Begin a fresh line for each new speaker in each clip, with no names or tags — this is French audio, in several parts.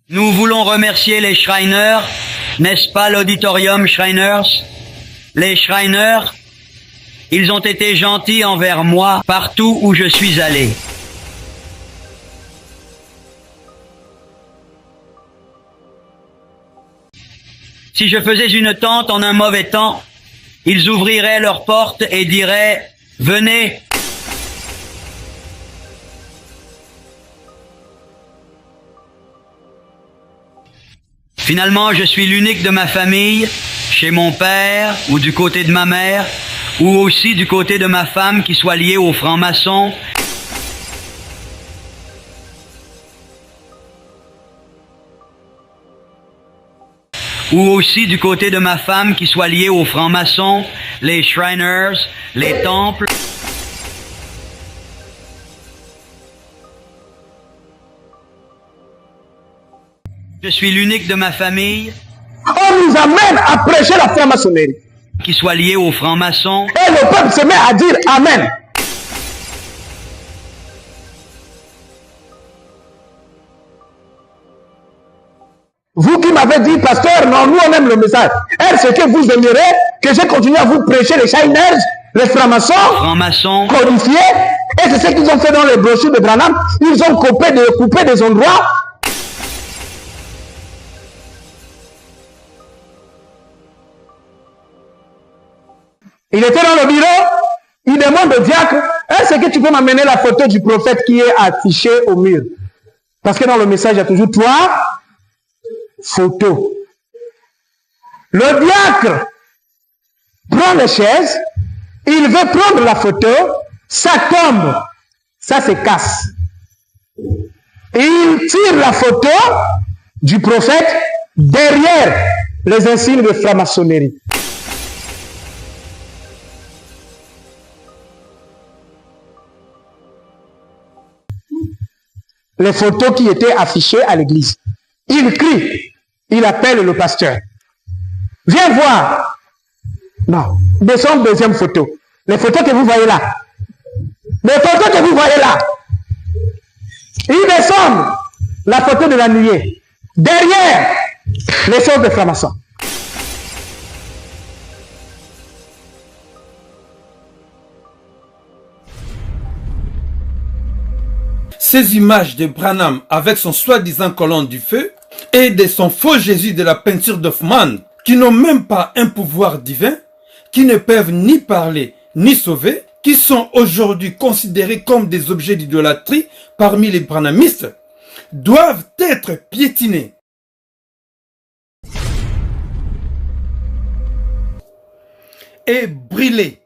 Nous voulons remercier les Shriners, n'est-ce pas l'auditorium Shriners? Les Shriners, ils ont été gentils envers moi partout où je suis allé. Si je faisais une tente en un mauvais temps, ils ouvriraient leurs portes et diraient « Venez ». Finalement, je suis l'unique de ma famille, chez mon père ou du côté de ma mère, ou aussi du côté de ma femme qui soit liée aux francs-maçons. Ou aussi du côté de ma femme qui soit liée aux francs-maçons, les Shriners, les temples. Je suis l'unique de ma famille.
On nous amène à prêcher la franc-maçonnerie.
Qui soit lié aux francs-maçons.
Et le peuple se met à dire Amen. Vous qui m'avez dit, pasteur, non, nous on aime le message. Est-ce que vous aimerez que je continue à vous prêcher les Shriners, les francs-maçons, codifiés? Et c'est ce qu'ils ont fait dans les brochures de Branham. Ils ont coupé des endroits. Il était dans le bureau, il demande au diacre, est-ce que tu peux m'amener la photo du prophète qui est affichée au mur? Parce que dans le message, il y a toujours 3 photos. Le diacre prend les chaises, il veut prendre la photo, ça tombe, ça se casse. Et il tire la photo du prophète derrière les insignes de franc-maçonnerie. Les photos qui étaient affichées à l'église. Il crie, il appelle le pasteur. Viens voir. Non, descends deuxième photo. Les photos que vous voyez là. Les photos que vous voyez là. Il descend la photo de la nuée. Derrière, les choses de francs-maçons.
Ces images de Branham avec son soi-disant colonne du feu et de son faux Jésus de la peinture d'Hoffmann, qui n'ont même pas un pouvoir divin, qui ne peuvent ni parler ni sauver, qui sont aujourd'hui considérés comme des objets d'idolâtrie parmi les branhamistes, doivent être piétinés. Et brûlés.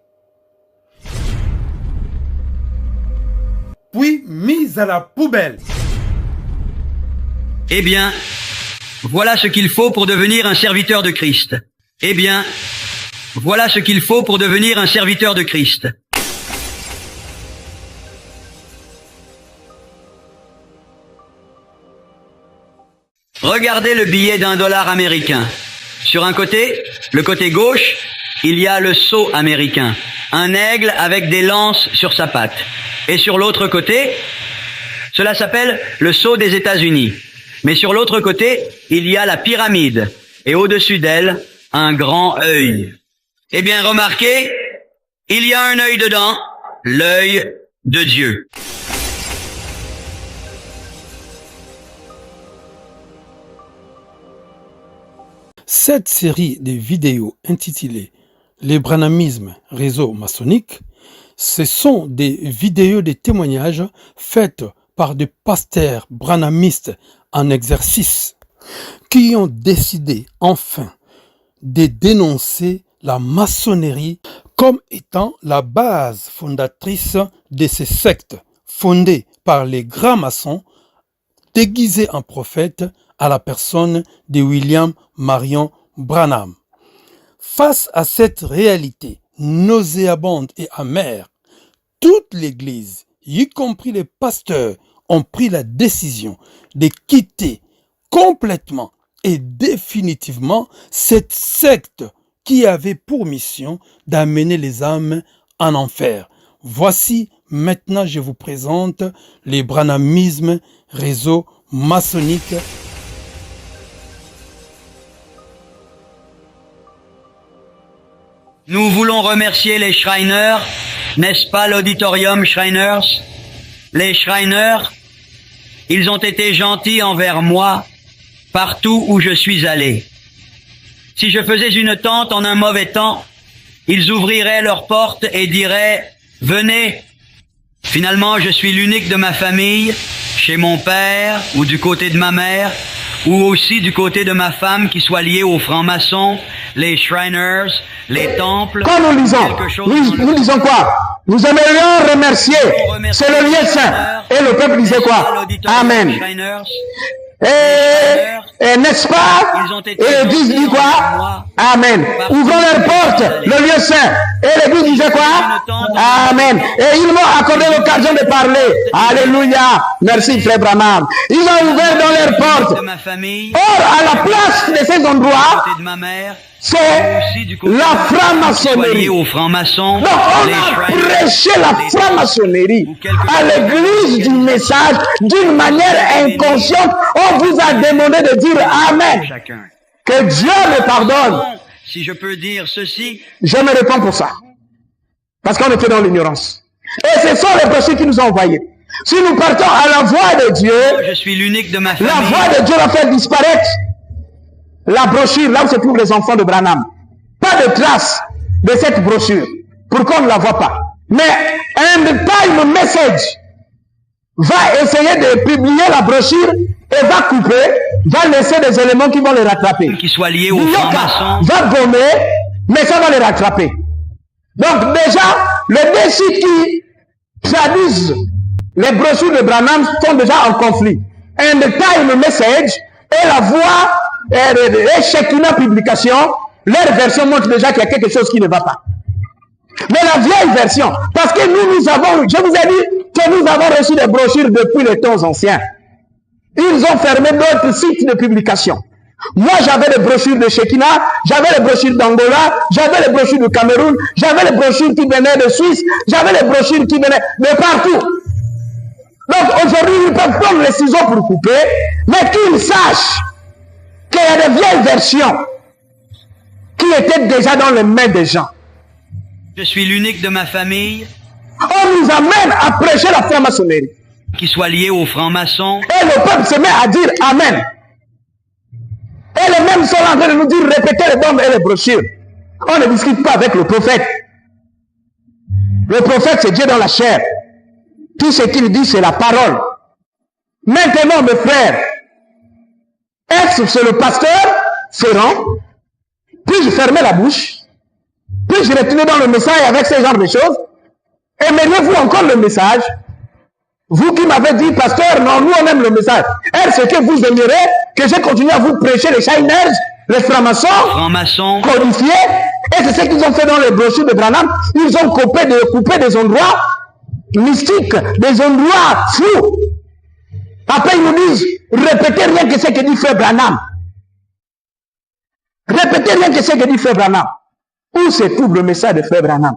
Puis mis à la poubelle.
Eh bien, voilà ce qu'il faut pour devenir un serviteur de Christ. Eh bien, voilà ce qu'il faut pour devenir un serviteur de Christ. Regardez le billet d'1 $ américain. Sur un côté, le côté gauche, il y a le sceau américain, un aigle avec des lances sur sa patte. Et sur l'autre côté, cela s'appelle le sceau des États-Unis. Mais sur l'autre côté, il y a la pyramide. Et au-dessus d'elle, un grand œil. Eh bien, remarquez, il y a un œil dedans, l'œil de Dieu.
Cette série de vidéos intitulée « Les branhamismes, réseau maçonnique », ce sont des vidéos de témoignages faites par des pasteurs branhamistes en exercice qui ont décidé enfin de dénoncer la maçonnerie comme étant la base fondatrice de ces sectes fondées par les grands maçons déguisés en prophètes à la personne de William Marion Branham. Face à cette réalité nauséabonde et amère, toute l'Église, y compris les pasteurs, ont pris la décision de quitter complètement et définitivement cette secte qui avait pour mission d'amener les âmes en enfer. Voici maintenant je vous présente les branhamismes, réseau maçonnique.
Nous voulons remercier les Shriners, n'est-ce pas l'auditorium Shriners? Les Shriners, ils ont été gentils envers moi partout où je suis allé. Si je faisais une tente en un mauvais temps, ils ouvriraient leurs portes et diraient « Venez ». Finalement, je suis l'unique de ma famille, chez mon père ou du côté de ma mère, ou aussi du côté de ma femme qui soit liée aux francs-maçons, les Shriners, les temples.
Quand nous lisons, nous disons quoi? Nous aimerions remercier, c'est le lieu saint. Et le peuple disait quoi? Amen. Et n'est-ce pas? Et l'église dit quoi? Amen. Ouvrons leurs portes, le lieu saint. Et l'église disait quoi? Amen. Et ils m'ont accordé l'occasion de parler. Alléluia. Merci frère Branham. Ils ont ouvert dans leurs portes. Or, à la place de ces endroits, c'est la franc-maçonnerie. Donc on a prêché la franc-maçonnerie à l'église du message d'une manière inconsciente. On vous a demandé de dire Amen. Que Dieu me pardonne.
Si je peux dire ceci,
je me réponds pour ça. Parce qu'on était dans l'ignorance. Et ce sont les brochures qui nous ont envoyés. Si nous partons à la voix de Dieu,
je suis l'unique de ma famille.
La voix de Dieu va faire disparaître la brochure, là où se trouvent les enfants de Branham. Pas de trace de cette brochure, pour qu'on ne la voit pas. Mais un time message va essayer de publier la brochure et va couper, va laisser des éléments qui vont les rattraper.
Qui soient liés aux francs-maçons.
Va bomber, mais ça va les rattraper. Donc déjà, les deux sites qui traduisent les brochures de Branham sont déjà en conflit. And the time message et la voix et Shekinah publication, leur version montre déjà qu'il y a quelque chose qui ne va pas. Mais la vieille version, parce que nous avons, je vous ai dit que nous avons reçu des brochures depuis les temps anciens. Ils ont fermé d'autres sites de publication. Moi, j'avais des brochures de Shekinah, j'avais les brochures d'Angola, j'avais les brochures du Cameroun, j'avais les brochures qui venaient de Suisse, j'avais les brochures qui venaient de partout. Donc aujourd'hui, ils peuvent prendre les ciseaux pour couper, mais qu'ils sachent qu'il y a des vieilles versions qui étaient déjà dans les mains des gens.
Je suis l'unique de ma famille.
On nous amène à prêcher la franc-maçonnerie.
Qui soit lié aux francs-maçons.
Et le peuple se met à dire Amen. Et les mêmes sont en train de nous dire répétez les bombes et les brochures. On ne discute pas avec le prophète. Le prophète, c'est Dieu dans la chair. Tout ce qu'il dit, c'est la parole. Maintenant, mes frères, est-ce que c'est le pasteur Ferrand? Puis-je fermer la bouche? Puis-je retourner dans le message avec ce genre de choses? Aimeriez-vous encore le message? Vous qui m'avez dit, pasteur, non, nous on aime le message. Est-ce que vous aimeriez que je continue à vous prêcher les Shriners, les francs-maçons, codifiés? Et c'est ce qu'ils ont fait dans les brochures de Branham. Ils ont coupé des endroits mystiques, des endroits flous. Après ils nous disent, répétez rien que ce que dit Frère Branham. Répétez rien que ce que dit Frère Branham. Où se trouve le message de Frère Branham?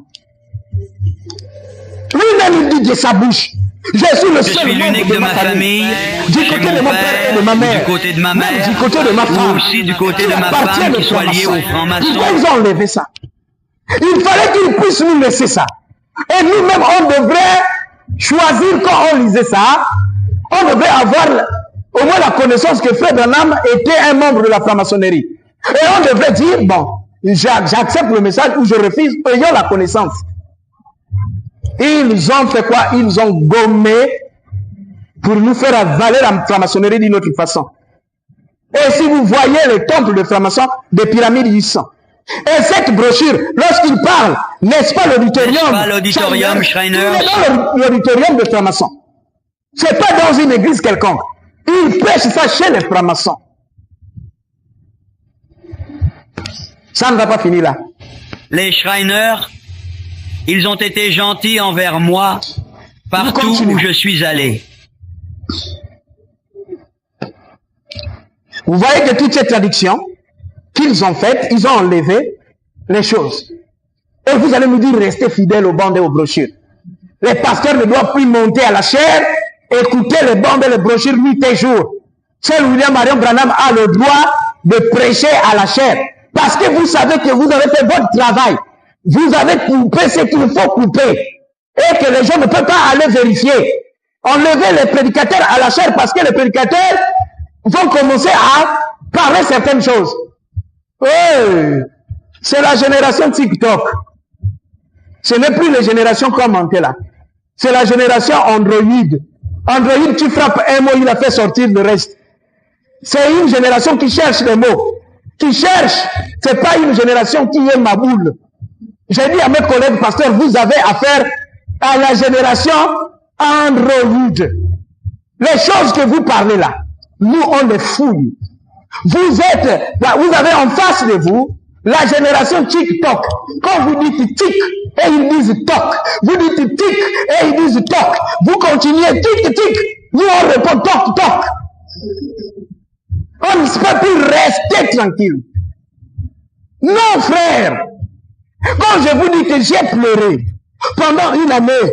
Lui-même il dit de sa bouche. Je suis le seul
l'unique de ma famille,
du côté de mon père et de ma mère,
du côté de ma mère,
du côté de ma femme,
aussi du côté de ma femme qui soit liée aux francs-maçons.
Pourquoi ils ont enlevé ça? Il fallait qu'ils puissent nous laisser ça. Et nous-mêmes, on devrait choisir quand on lisait ça, on devrait avoir au moins la connaissance que Frère Branham était un membre de la franc-maçonnerie. Et on devrait dire, bon, j'accepte le message ou je refuse, ayant la connaissance. Ils ont fait quoi? Ils ont gommé pour nous faire avaler la franc-maçonnerie d'une autre façon. Et si vous voyez les temples de francs-maçons, des pyramides du sang. Et cette brochure, lorsqu'il parle, n'est-ce pas l'auditorium
Shriners?
Il est dans l'auditorium de francs-maçons. C'est pas dans une église quelconque. Il prêche ça chez les francs-maçons. Ça ne va pas finir là.
Les Shriners, ils ont été gentils envers moi partout où je suis allé.
Vous voyez que toutes ces traductions qu'ils ont faites, ils ont enlevé les choses. Et vous allez nous dire, restez fidèles aux bandes et aux brochures. Les pasteurs ne doivent plus monter à la chair, écouter les bandes et les brochures nuit et jour. Seul William Marion Branham a le droit de prêcher à la chair. Parce que vous savez que vous avez fait votre travail. vous avez coupé ce qu'il faut couper. Et que les gens ne peuvent pas aller vérifier. Enlever les prédicateurs à la chair parce que les prédicateurs vont commencer à parler certaines choses. Oui, c'est la génération TikTok. Ce n'est plus les générations commentées là. C'est la génération Android. Android, tu frappes un mot, il a fait sortir le reste. C'est une génération qui cherche les mots. Qui cherche. C'est pas une génération qui est ma boule. J'ai dit à mes collègues pasteurs, vous avez affaire à la génération Android. Les choses que vous parlez là, nous on les fouille. Vous avez en face de vous la génération TikTok. Quand vous dites tic, et ils disent toc. Vous dites tic, et ils disent toc. Vous continuez tic, tic. Nous on répond toc, toc. On ne peut plus rester tranquille. Non, frère. Quand je vous dis que j'ai pleuré pendant une année,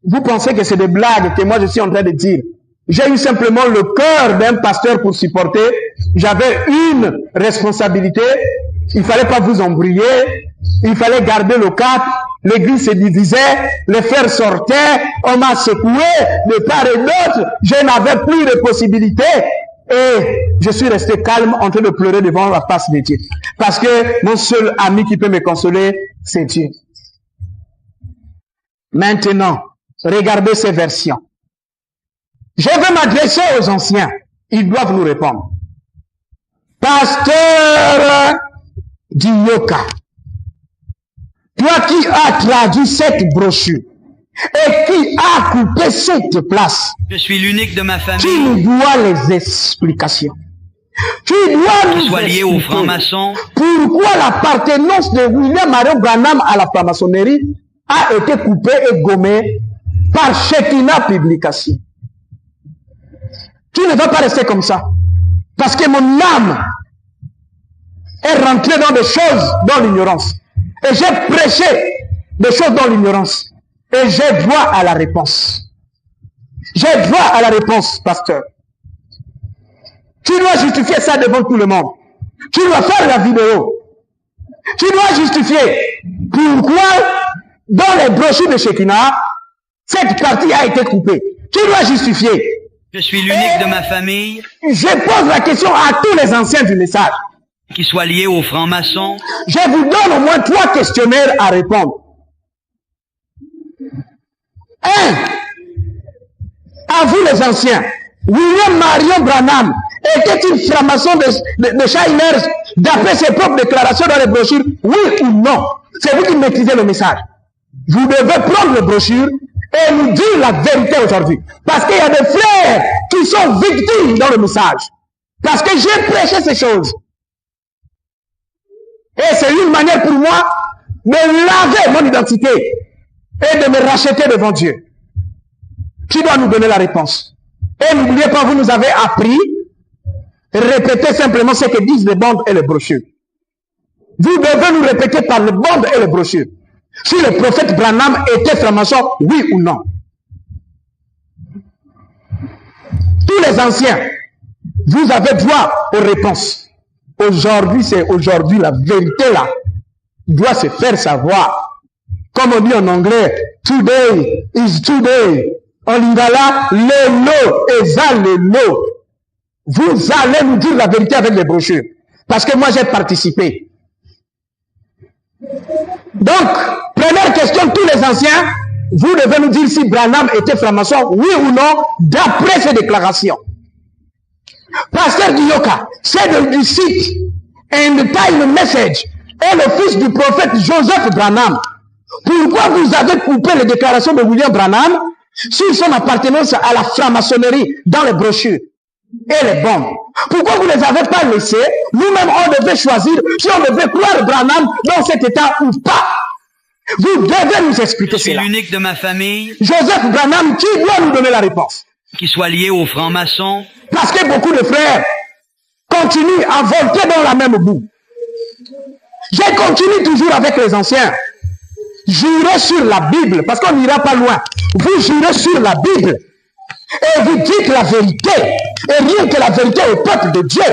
vous pensez que c'est des blagues que moi je suis en train de dire. J'ai eu simplement le cœur d'un pasteur pour supporter. J'avais une responsabilité. Il fallait pas vous embrouiller. Il fallait garder le cap. L'église se divisait. Les frères sortaient. On m'a secoué de part et d'autre. Je n'avais plus de possibilités. Et je suis resté calme en train de pleurer devant la face de Dieu. Parce que mon seul ami qui peut me consoler, c'est Dieu. Maintenant, regardez ces versions. Je veux m'adresser aux anciens. Ils doivent nous répondre. Pasteur Dioka, toi qui as traduit cette brochure et qui a coupé cette place,
je suis l'unique de ma famille.
Tu nous dois les explications. Tu dois nous
expliquer aux francs-maçons
pourquoi l'appartenance de William Marion Branham à la franc-maçonnerie a été coupée et gommée par Shekinah Publication. Tu ne vas pas rester comme ça. Parce que mon âme est rentrée dans des choses dans l'ignorance. Et j'ai prêché des choses dans l'ignorance. Et j'ai droit à la réponse. J'ai droit à la réponse, pasteur. Tu dois justifier ça devant tout le monde. Tu dois faire la vidéo. Tu dois justifier pourquoi dans les brochures de Shekinah, cette partie a été coupée. Tu dois justifier.
Je suis l'unique de ma famille.
Je pose la question à tous les anciens du message.
Qui soient liés aux francs-maçons.
Je vous donne au moins 3 questionnaires à répondre. 1. À vous les anciens. William Marion Branham était-il franc-maçon de Shiners d'après ses propres déclarations dans les brochures? Oui ou non? C'est vous qui maîtrisez le message. Vous devez prendre les brochures et nous dire la vérité aujourd'hui. Parce qu'il y a des frères qui sont victimes dans le message. Parce que j'ai prêché ces choses. Et c'est une manière pour moi de laver mon identité et de me racheter devant Dieu. Qui doit nous donner la réponse? Et n'oubliez pas, vous nous avez appris, répétez simplement ce que disent les bandes et les brochures. Vous devez nous répéter par les bandes et les brochures. Si le prophète Branham était franc-maçon, oui ou non? Tous les anciens, vous avez droit aux réponses. Aujourd'hui, c'est aujourd'hui, la vérité là doit se faire savoir. Comme on dit en anglais, today is today. En lingala, le lo, eza le lo. Vous allez nous dire la vérité avec les brochures. Parce que moi j'ai participé. Donc, première question, tous les anciens, vous devez nous dire si Branham était franc-maçon, oui ou non, d'après ces déclarations. Pasteur Dioka, c'est du site And Time Message et le fils du prophète Joseph Branham. Pourquoi vous avez coupé les déclarations de William Branham sur son appartenance à la franc-maçonnerie dans les brochures et les bombes? Pourquoi vous ne les avez pas laissés? Nous-mêmes, on devait choisir si on devait croire Branham dans cet état ou pas. Vous devez nous expliquer cela.
Je suis l'unique de ma famille.
Joseph Branham, qui doit nous donner la réponse?
Qui soit lié aux francs-maçons.
Parce que beaucoup de frères continuent à volter dans la même boue. Je continue toujours avec les anciens. Jurez sur la Bible, parce qu'on n'ira pas loin. Vous jurez sur la Bible. Et vous dites la vérité. Et rien que la vérité au peuple de Dieu.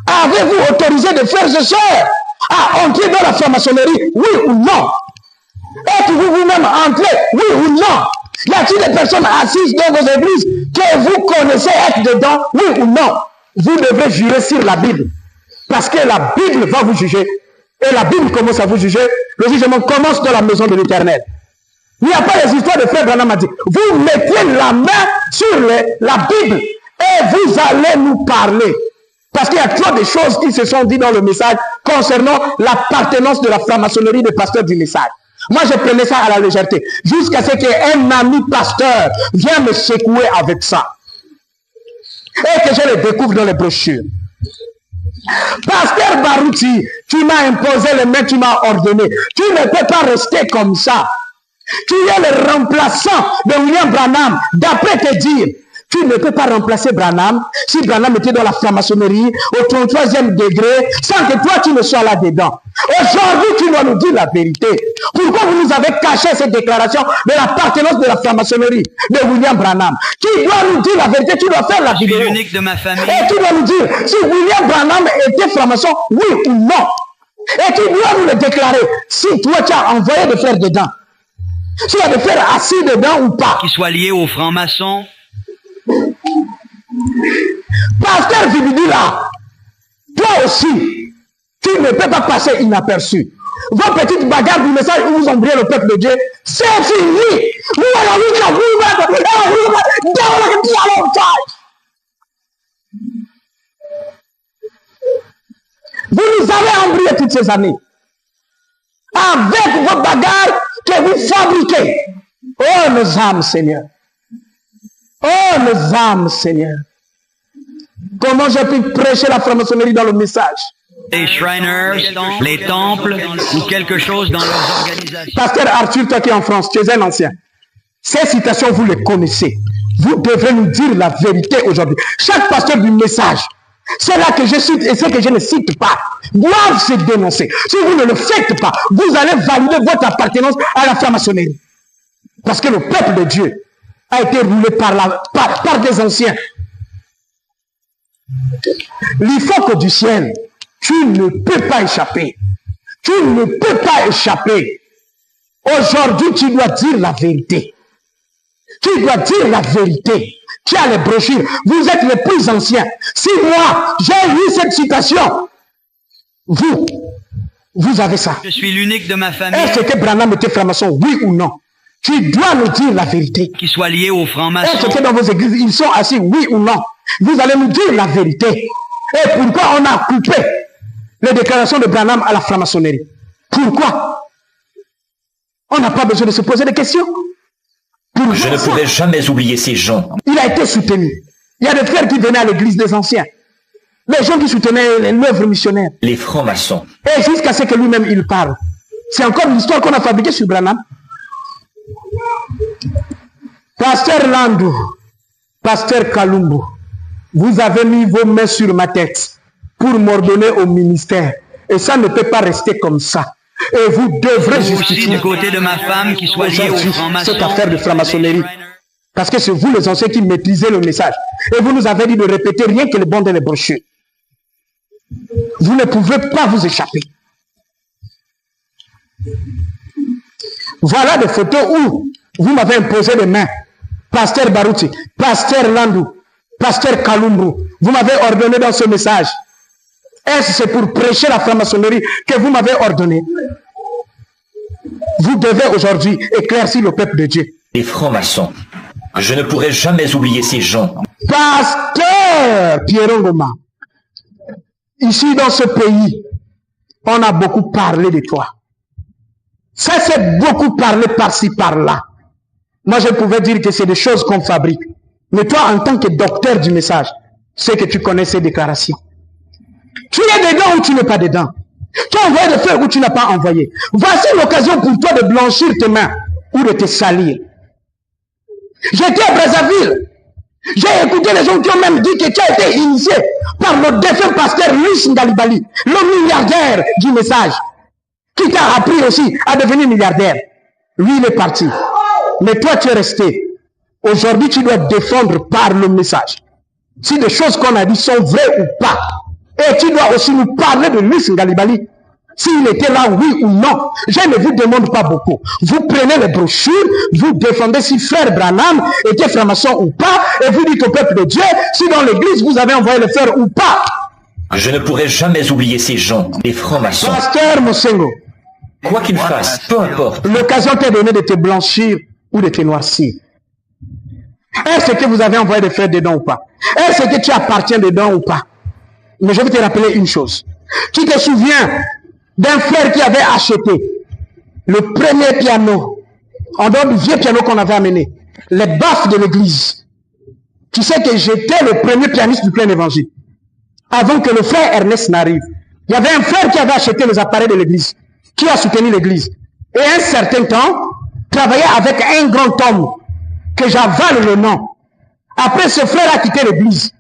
Avez-vous autorisé des frères et sœurs à entrer dans la franc-maçonnerie, oui ou non? Êtes-vous vous-même entré, oui ou non? Y a-t-il des personnes assises dans vos églises que vous connaissez être dedans, oui ou non? Vous devrez jurer sur la Bible. Parce que la Bible va vous juger. Et la Bible commence à vous juger. Le jugement commence dans la maison de l'Éternel. Il n'y a pas les histoires de frère Branham a dit. Vous mettez la main sur la Bible et vous allez nous parler. Parce qu'il y a trop de choses qui se sont dites dans le message concernant l'appartenance de la franc-maçonnerie des pasteurs du message. Moi, je prenais ça à la légèreté. Jusqu'à ce qu'un ami pasteur vienne me secouer avec ça. Et que je le découvre dans les brochures. Pasteur Barouti, tu m'as imposé les mains, tu m'as ordonné. Tu ne peux pas rester comme ça. Tu es le remplaçant de William Branham. D'après te dire, tu ne peux pas remplacer Branham si Branham était dans la franc-maçonnerie au 33e degré sans que toi tu ne sois là-dedans. Aujourd'hui, tu dois nous dire la vérité. Pourquoi vous nous avez caché cette déclaration de l'appartenance de la franc-maçonnerie de William Branham? Qui doit nous dire la vérité? Tu dois faire la vidéo.
Je suis l'unique de ma famille.
Et tu dois nous dire si William Branham était franc-maçon, oui ou non. Et tu dois nous le déclarer si toi tu as envoyé de faire dedans. Si tu as de faire assis dedans ou pas.
Qui soit lié aux francs-maçons.
Pasteur Vibidila, toi aussi, tu ne peux pas passer inaperçu. Vos petites bagarres du message où vous ombriez le peuple de Dieu, c'est fini. Vous nous avez embrayé toutes ces années. Avec vos bagarres que vous fabriquez. Oh, nos âmes, Seigneur. Oh, nos âmes, Seigneur. Comment j'ai pu prêcher la franc-maçonnerie dans le message?
Les Shriners, les temples, ou quelque chose dans leurs organisations.
Pasteur Arthur, toi qui es en France, tu es un ancien. Ces citations, vous les connaissez. Vous devrez nous dire la vérité aujourd'hui. Chaque pasteur du message, c'est là que je cite et ceux que je ne cite pas, doivent se dénoncer. Si vous ne le faites pas, vous allez valider votre appartenance à la franc-maçonnerie. Parce que le peuple de Dieu a été roulé par des anciens. L'IFOC du ciel, tu ne peux pas échapper. Tu ne peux pas échapper. Aujourd'hui, tu dois dire la vérité. Tu dois dire la vérité. Tu as les brochures. Vous êtes les plus anciens. Si moi, j'ai lu cette citation, vous avez ça.
Je suis l'unique de ma famille.
Est-ce que Branham était franc-maçon, oui ou non? Tu dois nous dire la vérité.
Qui soit lié aux francs-maçons.
Est-ce que dans vos églises, ils sont assis, oui ou non? Vous allez nous dire la vérité. Et pourquoi on a coupé les déclarations de Branham à la franc-maçonnerie? Pourquoi? On n'a pas besoin de se poser des questions.
Je ne pourrai jamais oublier ces gens.
Il a été soutenu. Il y a des frères qui venaient à l'église des anciens. Les gens qui soutenaient l'œuvre missionnaire.
Les francs-maçons.
Et jusqu'à ce que lui-même il parle. C'est encore l'histoire qu'on a fabriquée sur Branham. Pasteur Landou, Pasteur Kalumbu, vous avez mis vos mains sur ma tête pour m'ordonner au ministère. Et ça ne peut pas rester comme ça. Et vous devrez justifier
du côté de ma femme qui soit liée aux francs-maçons.
Cette affaire de franc-maçonnerie. Parce que c'est vous les anciens qui maîtrisez le message. Et vous nous avez dit de répéter rien que le bon dans les brochures. Vous ne pouvez pas vous échapper. Voilà des photos où vous m'avez imposé les mains. Pasteur Barouti, Pasteur Landou, Pasteur Kalumbu, vous m'avez ordonné dans ce message. Est-ce que c'est pour prêcher la franc-maçonnerie que vous m'avez ordonné? Vous devez aujourd'hui éclaircir le peuple de Dieu.
Les francs-maçons. Je ne pourrai jamais oublier ces gens.
Pasteur Pierre Ngoma, ici dans ce pays, on a beaucoup parlé de toi. Ça s'est beaucoup parlé par-ci, par-là. Moi, je pouvais dire que c'est des choses qu'on fabrique. Mais toi, en tant que docteur du message, c'est que tu connais ces déclarations. Tu es dedans ou tu n'es pas dedans. Tu as envoyé de faire ou tu n'as pas envoyé. Voici l'occasion pour toi de blanchir tes mains ou de te salir. J'étais à Brazzaville. J'ai écouté les gens qui ont même dit que tu as été initié par le défunt pasteur Luis Ngalibali, le milliardaire du message, qui t'a appris aussi à devenir milliardaire. Lui, il est parti. Mais toi, tu es resté. Aujourd'hui, tu dois défendre par le message. Si des choses qu'on a dit sont vraies ou pas. Et tu dois aussi nous parler de Luis Ngalibali. s'il était là, oui ou non. Je ne vous demande pas beaucoup. Vous prenez les brochures, vous défendez si frère Branham était franc-maçon ou pas, et vous dites au peuple de Dieu si dans l'église vous avez envoyé le frère ou pas.
Je ne pourrai jamais oublier ces gens, les francs-maçons.
Pasteur Mosengo,
Quoi qu'ils fassent, peu importe.
l'occasion t'est donnée de te blanchir ou de te noircir. Est-ce que vous avez envoyé des frères dedans ou pas? Est-ce que tu appartiens dedans ou pas? Mais je vais te rappeler une chose. Tu te souviens d'un frère qui avait acheté le premier piano, en dehors du vieux piano qu'on avait amené, les baffes de l'église. Tu sais que j'étais le premier pianiste du plein évangile. Avant que le frère Ernest n'arrive, il y avait un frère qui avait acheté les appareils de l'église, qui a soutenu l'église. Et un certain temps, travaillait avec un grand homme, que j'avale le nom. Après, ce frère a quitté l'église.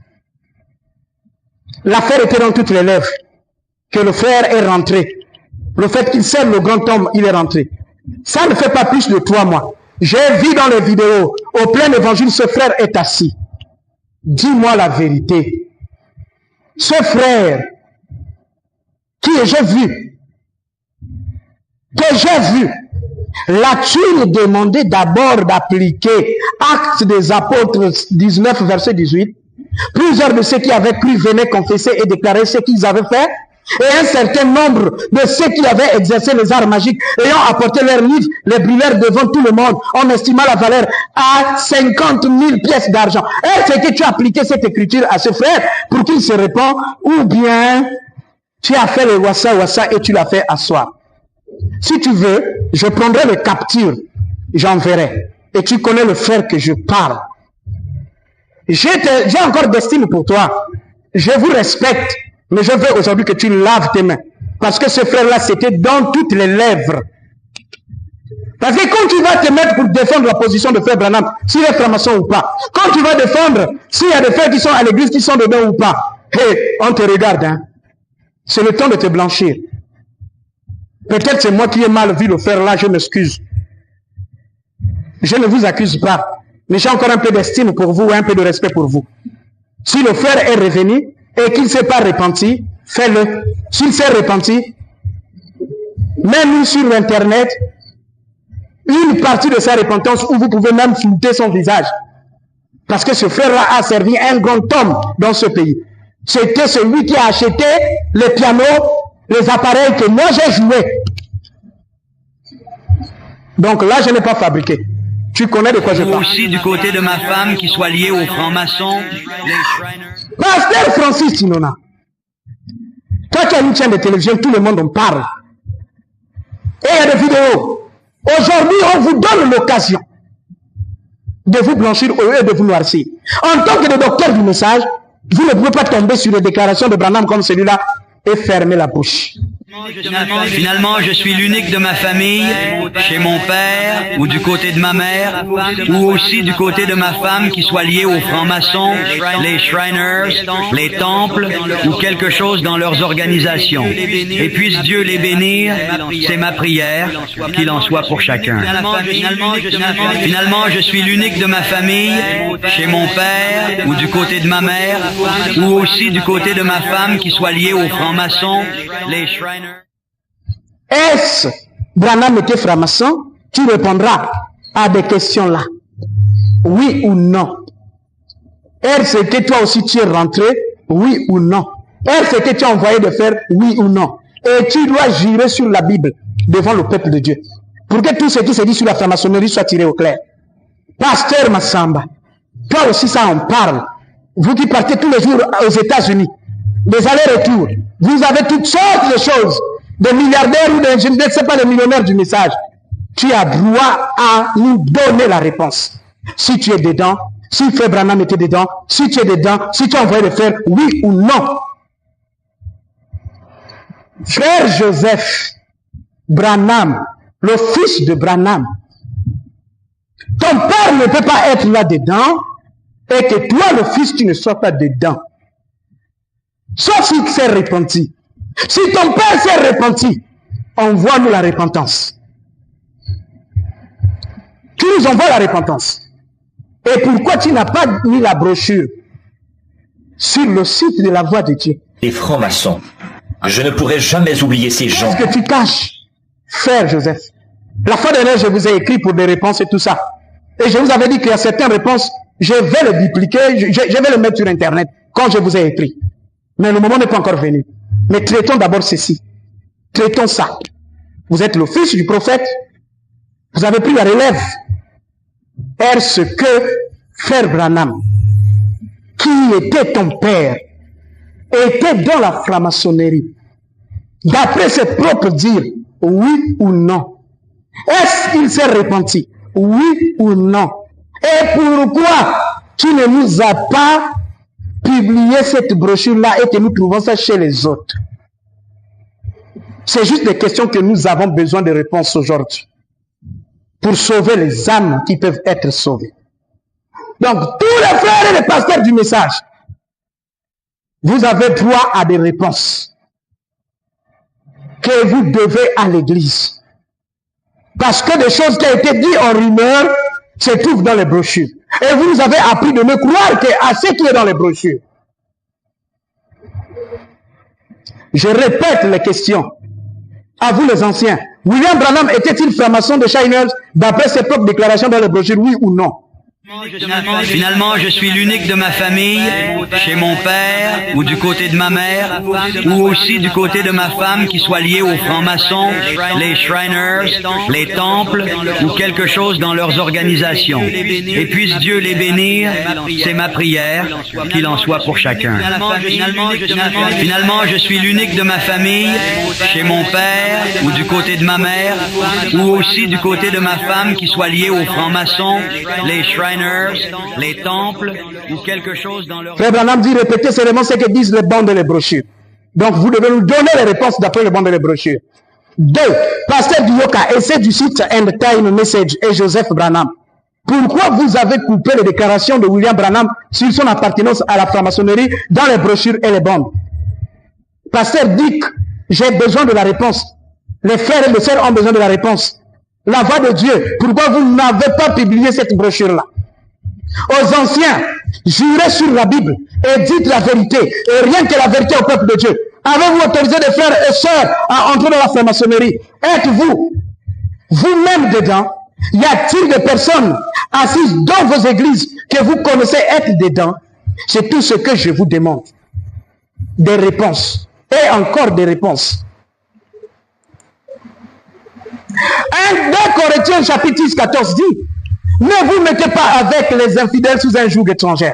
L'affaire était dans toutes les lèvres, que le frère est rentré. Le fait qu'il serve le grand homme, il est rentré. Ça ne fait pas plus de 3 mois. J'ai vu dans les vidéos, au plein évangile, ce frère est assis. Dis-moi la vérité. Ce frère, j'ai vu, l'a-t-il demandé d'abord d'appliquer Actes des Apôtres 19, verset 18? Plusieurs de ceux qui avaient cru venaient confesser et déclarer ce qu'ils avaient fait. Et un certain nombre de ceux qui avaient exercé les arts magiques, ayant apporté leurs livres, les brûlèrent devant tout le monde, en estimant la valeur à 50 000 pièces d'argent. Est-ce que tu as appliqué cette écriture à ce frère pour qu'il se répand, ou bien tu as fait le wassa et tu l'as fait asseoir? Si tu veux, je prendrai les captures, j'enverrai. Et tu connais le frère que je parle. J'ai encore d'estime pour toi. Je vous respecte. Mais je veux aujourd'hui que tu laves tes mains. Parce que ce frère-là, c'était dans toutes les lèvres. Parce que quand tu vas te mettre pour défendre la position de frère Branham, s'il est franc-maçon ou pas, quand tu vas défendre s'il y a des frères qui sont à l'église, qui sont dedans ou pas, hey, on te regarde, hein. C'est le temps de te blanchir. Peut-être c'est moi qui ai mal vu le frère là, je m'excuse. Je ne vous accuse pas. Mais j'ai encore un peu d'estime pour vous, un peu de respect pour vous. Si le frère est revenu, et qu'il ne s'est pas repenti, fais-le. S'il s'est repenti, mets-nous sur Internet une partie de sa repentance où vous pouvez même flouter son visage. Parce que ce frère-là a servi un grand homme dans ce pays. C'était celui qui a acheté les pianos, les appareils que moi j'ai joués. Donc là, je n'ai pas fabriqué. Tu connais de quoi je parle.
Aussi du côté de ma femme qui soit liée aux francs-maçons, les Shriners.
Pasteur Francis Tinona, toi tu as une chaîne de télévision, tout le monde en parle. Et il y a des vidéos. Aujourd'hui, on vous donne l'occasion de vous blanchir au lieu de vous noircir. En tant que docteur du message, vous ne pouvez pas tomber sur les déclarations de Branham comme celui-là et fermer la bouche.
Finalement, je suis l'unique de ma famille, chez mon père, ou du côté de ma mère, ou aussi du côté de ma femme qui soit liée aux francs-maçons, les Shriners, les temples, ou quelque chose dans leurs organisations. Et puisse Dieu les bénir, c'est ma prière, qu'il en soit pour chacun. Finalement, je suis l'unique de ma famille, chez mon père, ou du côté de ma mère, ou aussi du côté de ma femme qui soit liée aux francs-maçons, les Shriners.
Est-ce Branham était franc-maçon? Tu répondras à des questions là. Oui ou non? Est-ce que toi aussi tu es rentré? Oui ou non? Est-ce que tu as envoyé de faire? Oui ou non? Et tu dois jurer sur la Bible devant le peuple de Dieu. Pour que tout ce qui se dit sur la franc-maçonnerie soit tiré au clair. Pasteur Massamba, toi aussi ça en parle. Vous qui partez tous les jours aux États-Unis, des allers-retours, vous avez toutes sortes de choses. Des milliardaires ou des, je ne sais pas, des millionnaires du message. Tu as droit à nous donner la réponse. Si tu es dedans, si Frère Branham était dedans, si tu es dedans, si tu as envoyé le faire, oui ou non. Frère Joseph Branham, le fils de Branham, ton père ne peut pas être là-dedans et que toi, le fils, tu ne sois pas dedans. Sauf s'il s'est repenti. Si ton père s'est repenti, envoie-nous la repentance. Tu nous envoies la repentance. Et pourquoi tu n'as pas mis la brochure sur le site de la Voix de Dieu?
Les francs-maçons. Je ne pourrai jamais oublier ces gens.
Qu'est-ce que tu caches, frère Joseph? La fois dernière, je vous ai écrit pour des réponses et tout ça. Et je vous avais dit qu'il y a certaines réponses, je vais les dupliquer, je vais les mettre sur Internet, quand je vous ai écrit. Mais le moment n'est pas encore venu. Mais traitons d'abord ceci. Traitons ça. Vous êtes le fils du prophète. Vous avez pris la relève. Est-ce que frère Branham, qui était ton père, était dans la franc-maçonnerie, d'après ses propres dires, oui ou non? Est-ce qu'il s'est repenti? Oui ou non? Et pourquoi tu ne nous as pas publié cette brochure-là et que nous trouvons ça chez les autres? C'est juste des questions que nous avons besoin de réponses aujourd'hui pour sauver les âmes qui peuvent être sauvées. Donc, tous les frères et les pasteurs du message, vous avez droit à des réponses que vous devez à l'église. Parce que des choses qui ont été dites en rumeur se trouvent dans les brochures. Et vous avez appris de ne croire qu'à ce qui est dans les brochures. Je répète les questions. À vous les anciens. William Branham était-il franc-maçon de Shiners d'après ses propres déclarations dans les brochures, oui ou non?
Finalement, je suis l'unique de ma famille, chez mon père, ou du côté de ma mère, ou aussi du côté de ma femme qui soit liée aux francs-maçons, les Shriners, les temples, ou quelque chose dans leurs organisations. Et puisse Dieu les bénir, c'est ma prière, qu'il en soit pour chacun. Finalement, je suis l'unique de ma famille, chez mon père, ou du côté de ma mère, ou aussi du côté de ma femme qui soit liée aux francs-maçons, les Shriners, les temples ou quelque chose dans leur...
Frère Branham dit répétez seulement ce que disent les bandes et les brochures. Donc vous devez nous donner les réponses d'après les bandes et les brochures. 2. Pasteur Duyoka, essai du site End Time Message et Joseph Branham. Pourquoi vous avez coupé les déclarations de William Branham sur son appartenance à la franc-maçonnerie dans les brochures et les bandes? Pasteur Dick, j'ai besoin de la réponse. Les frères et les sœurs ont besoin de la réponse. La voix de Dieu, pourquoi vous n'avez pas publié cette brochure-là? Aux anciens, jurez sur la Bible et dites la vérité, et rien que la vérité au peuple de Dieu. Avez-vous autorisé des frères et sœurs à entrer dans la franc-maçonnerie? Êtes-vous vous-même dedans? Y a-t-il des personnes assises dans vos églises que vous connaissez être dedans? C'est tout ce que je vous demande. Des réponses. Et encore des réponses. 2 Corinthiens chapitre 10, 14 dit: ne vous mettez pas avec les infidèles sous un joug étranger.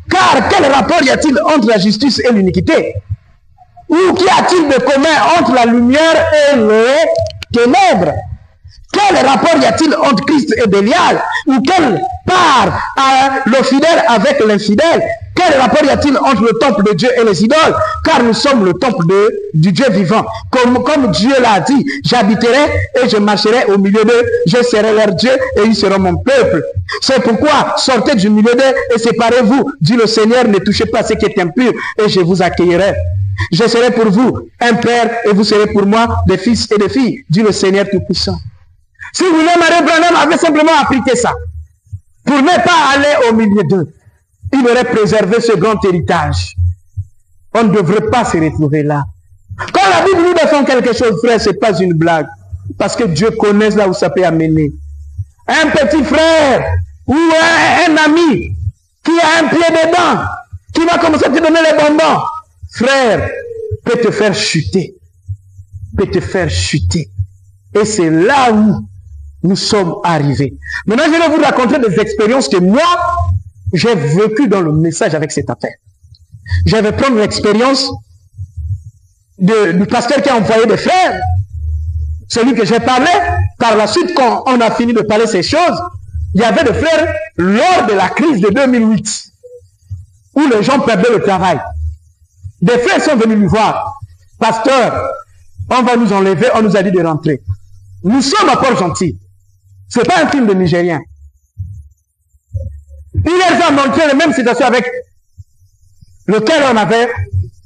Car quel rapport y a-t-il entre la justice et l'iniquité? Ou qu'y a-t-il de commun entre la lumière et les ténèbres? Quel rapport y a-t-il entre Christ et Bélial? Ou quelle part a le fidèle avec l'infidèle? Quel rapport y a-t-il entre le temple de Dieu et les idoles? Car nous sommes le temple du Dieu vivant. Comme Dieu l'a dit, j'habiterai et je marcherai au milieu d'eux, je serai leur Dieu et ils seront mon peuple. C'est pourquoi sortez du milieu d'eux et séparez-vous, dit le Seigneur, ne touchez pas ce qui est impur et je vous accueillerai. Je serai pour vous un père et vous serez pour moi des fils et des filles, dit le Seigneur Tout-Puissant. Si William Branham avait simplement appliqué ça, pour ne pas aller au milieu d'eux, il aurait préservé ce grand héritage. On ne devrait pas se retrouver là. Quand la Bible nous défend quelque chose, frère, ce n'est pas une blague. Parce que Dieu connaît là où ça peut amener. Un petit frère ou un ami qui a un pied dedans, qui va commencer à te donner les bonbons, frère, peut te faire chuter. Peut te faire chuter. Et c'est là où nous sommes arrivés. Maintenant, je vais vous raconter des expériences que moi, j'ai vécues dans le message avec cette affaire. Je vais prendre l'expérience du pasteur qui a envoyé des frères, celui que j'ai parlé. Par la suite, quand on a fini de parler ces choses, il y avait des frères lors de la crise de 2008, où les gens perdaient le travail. Des frères sont venus nous voir. Pasteur, on va nous enlever, on nous a dit de rentrer. Nous sommes à Port-Gentil. Ce n'est pas un film de Nigérien. Il les a montré la même situation avec lequel on avait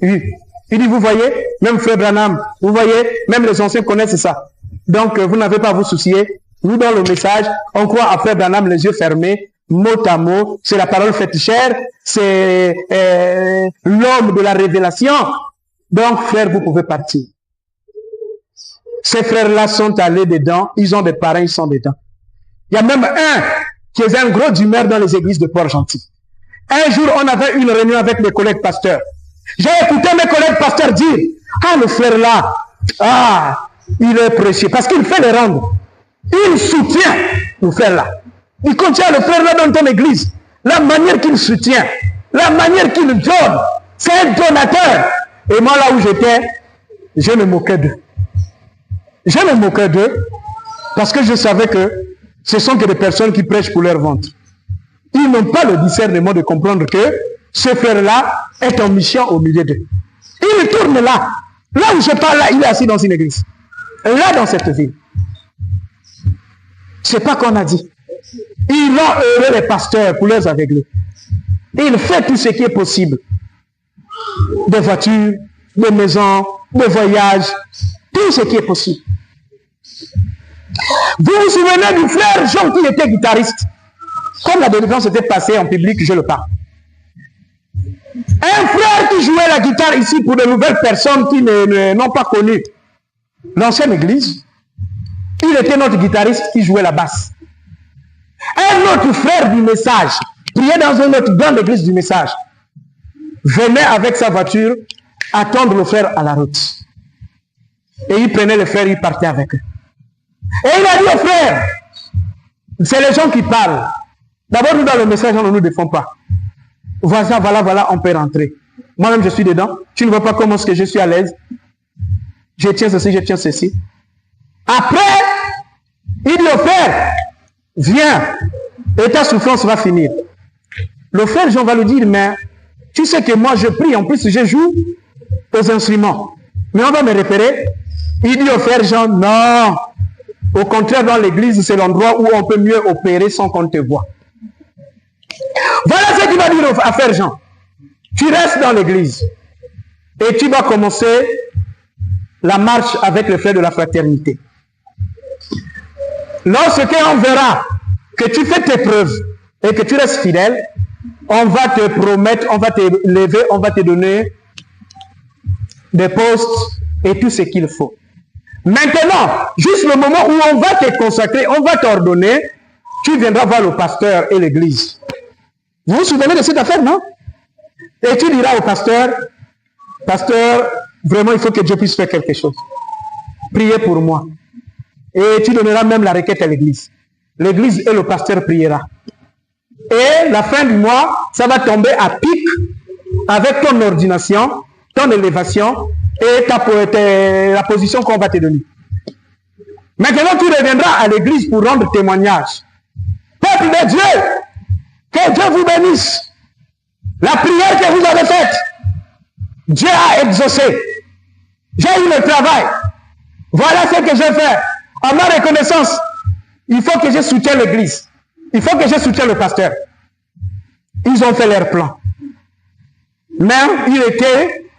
eu. Il dit, vous voyez, même Frère Branham, vous voyez, même les anciens connaissent ça. Donc, vous n'avez pas à vous soucier. Nous, dans le message, on croit à Frère Branham les yeux fermés, mot à mot. C'est la parole faite chair. C'est l'homme de la révélation. Donc, frère, vous pouvez partir. Ces frères-là sont allés dedans. Ils ont des parents, ils sont dedans. Il y a même un qui est un gros d'humeur dans les églises de Port-Gentil. Un jour, on avait une réunion avec mes collègues pasteurs. J'ai écouté mes collègues pasteurs dire, ah, le frère là, ah, il est précieux. Parce qu'il fait les rendre. Il soutient le frère là. Il contient le frère là dans ton église. La manière qu'il soutient, la manière qu'il donne, c'est un donateur. Et moi là où j'étais, je me moquais d'eux. Je me moquais d'eux parce que je savais que ce sont que des personnes qui prêchent pour leur ventre. Ils n'ont pas le discernement de comprendre que ce frère-là est en mission au milieu d'eux. Il tourne là. Là où je parle, là, il est assis dans une église. Là, dans cette ville. C'est pas qu'on a dit. Ils ont heureux les pasteurs pour les aveugler. Il fait tout ce qui est possible. Des voitures, des maisons, des voyages, tout ce qui est possible. Vous vous souvenez du frère Jean qui était guitariste? Comme la délivrance était passée en public, je le parle. Un frère qui jouait la guitare ici pour de nouvelles personnes qui n'ont pas connu l'ancienne église. Il était notre guitariste qui jouait la basse. Un autre frère du message, priait dans une autre grande église du message, venait avec sa voiture attendre le frère à la route. Et il prenait le frère, il partait avec eux. Et il a dit au frère, c'est les gens qui parlent. D'abord, nous dans le message, on ne nous défend pas. Voilà, on peut rentrer. Moi-même, je suis dedans. Tu ne vois pas comment est-ce que je suis à l'aise. Je tiens ceci, je tiens ceci. Après, il dit au frère, viens, et ta souffrance va finir. Le frère Jean va lui dire, mais tu sais que moi je prie, en plus je joue aux instruments. Mais on va me repérer. Il dit au frère Jean, non. Au contraire, dans l'église, c'est l'endroit où on peut mieux opérer sans qu'on te voie. Voilà ce qu'il va dire à frère Jean. Tu restes dans l'église et tu vas commencer la marche avec le frère de la fraternité. Lorsqu'on verra que tu fais tes preuves et que tu restes fidèle, on va te promettre, on va te lever, on va te donner des postes et tout ce qu'il faut. Maintenant, juste le moment où on va te consacrer, on va t'ordonner, tu viendras voir le pasteur et l'église. Vous vous souvenez de cette affaire, non? Et tu diras au pasteur, pasteur, vraiment il faut que Dieu puisse faire quelque chose. Priez pour moi. Et tu donneras même la requête à l'église. L'église et le pasteur priera. Et la fin du mois, ça va tomber à pic avec ton ordination, ton élévation et la position qu'on va te donner. Maintenant, tu reviendras à l'église pour rendre témoignage. Peuple de Dieu, que Dieu vous bénisse. La prière que vous avez faite, Dieu a exaucé. J'ai eu le travail. Voilà ce que j'ai fait. À ma reconnaissance, il faut que je soutienne l'église. Il faut que je soutienne le pasteur. Ils ont fait leur plan. Mais il était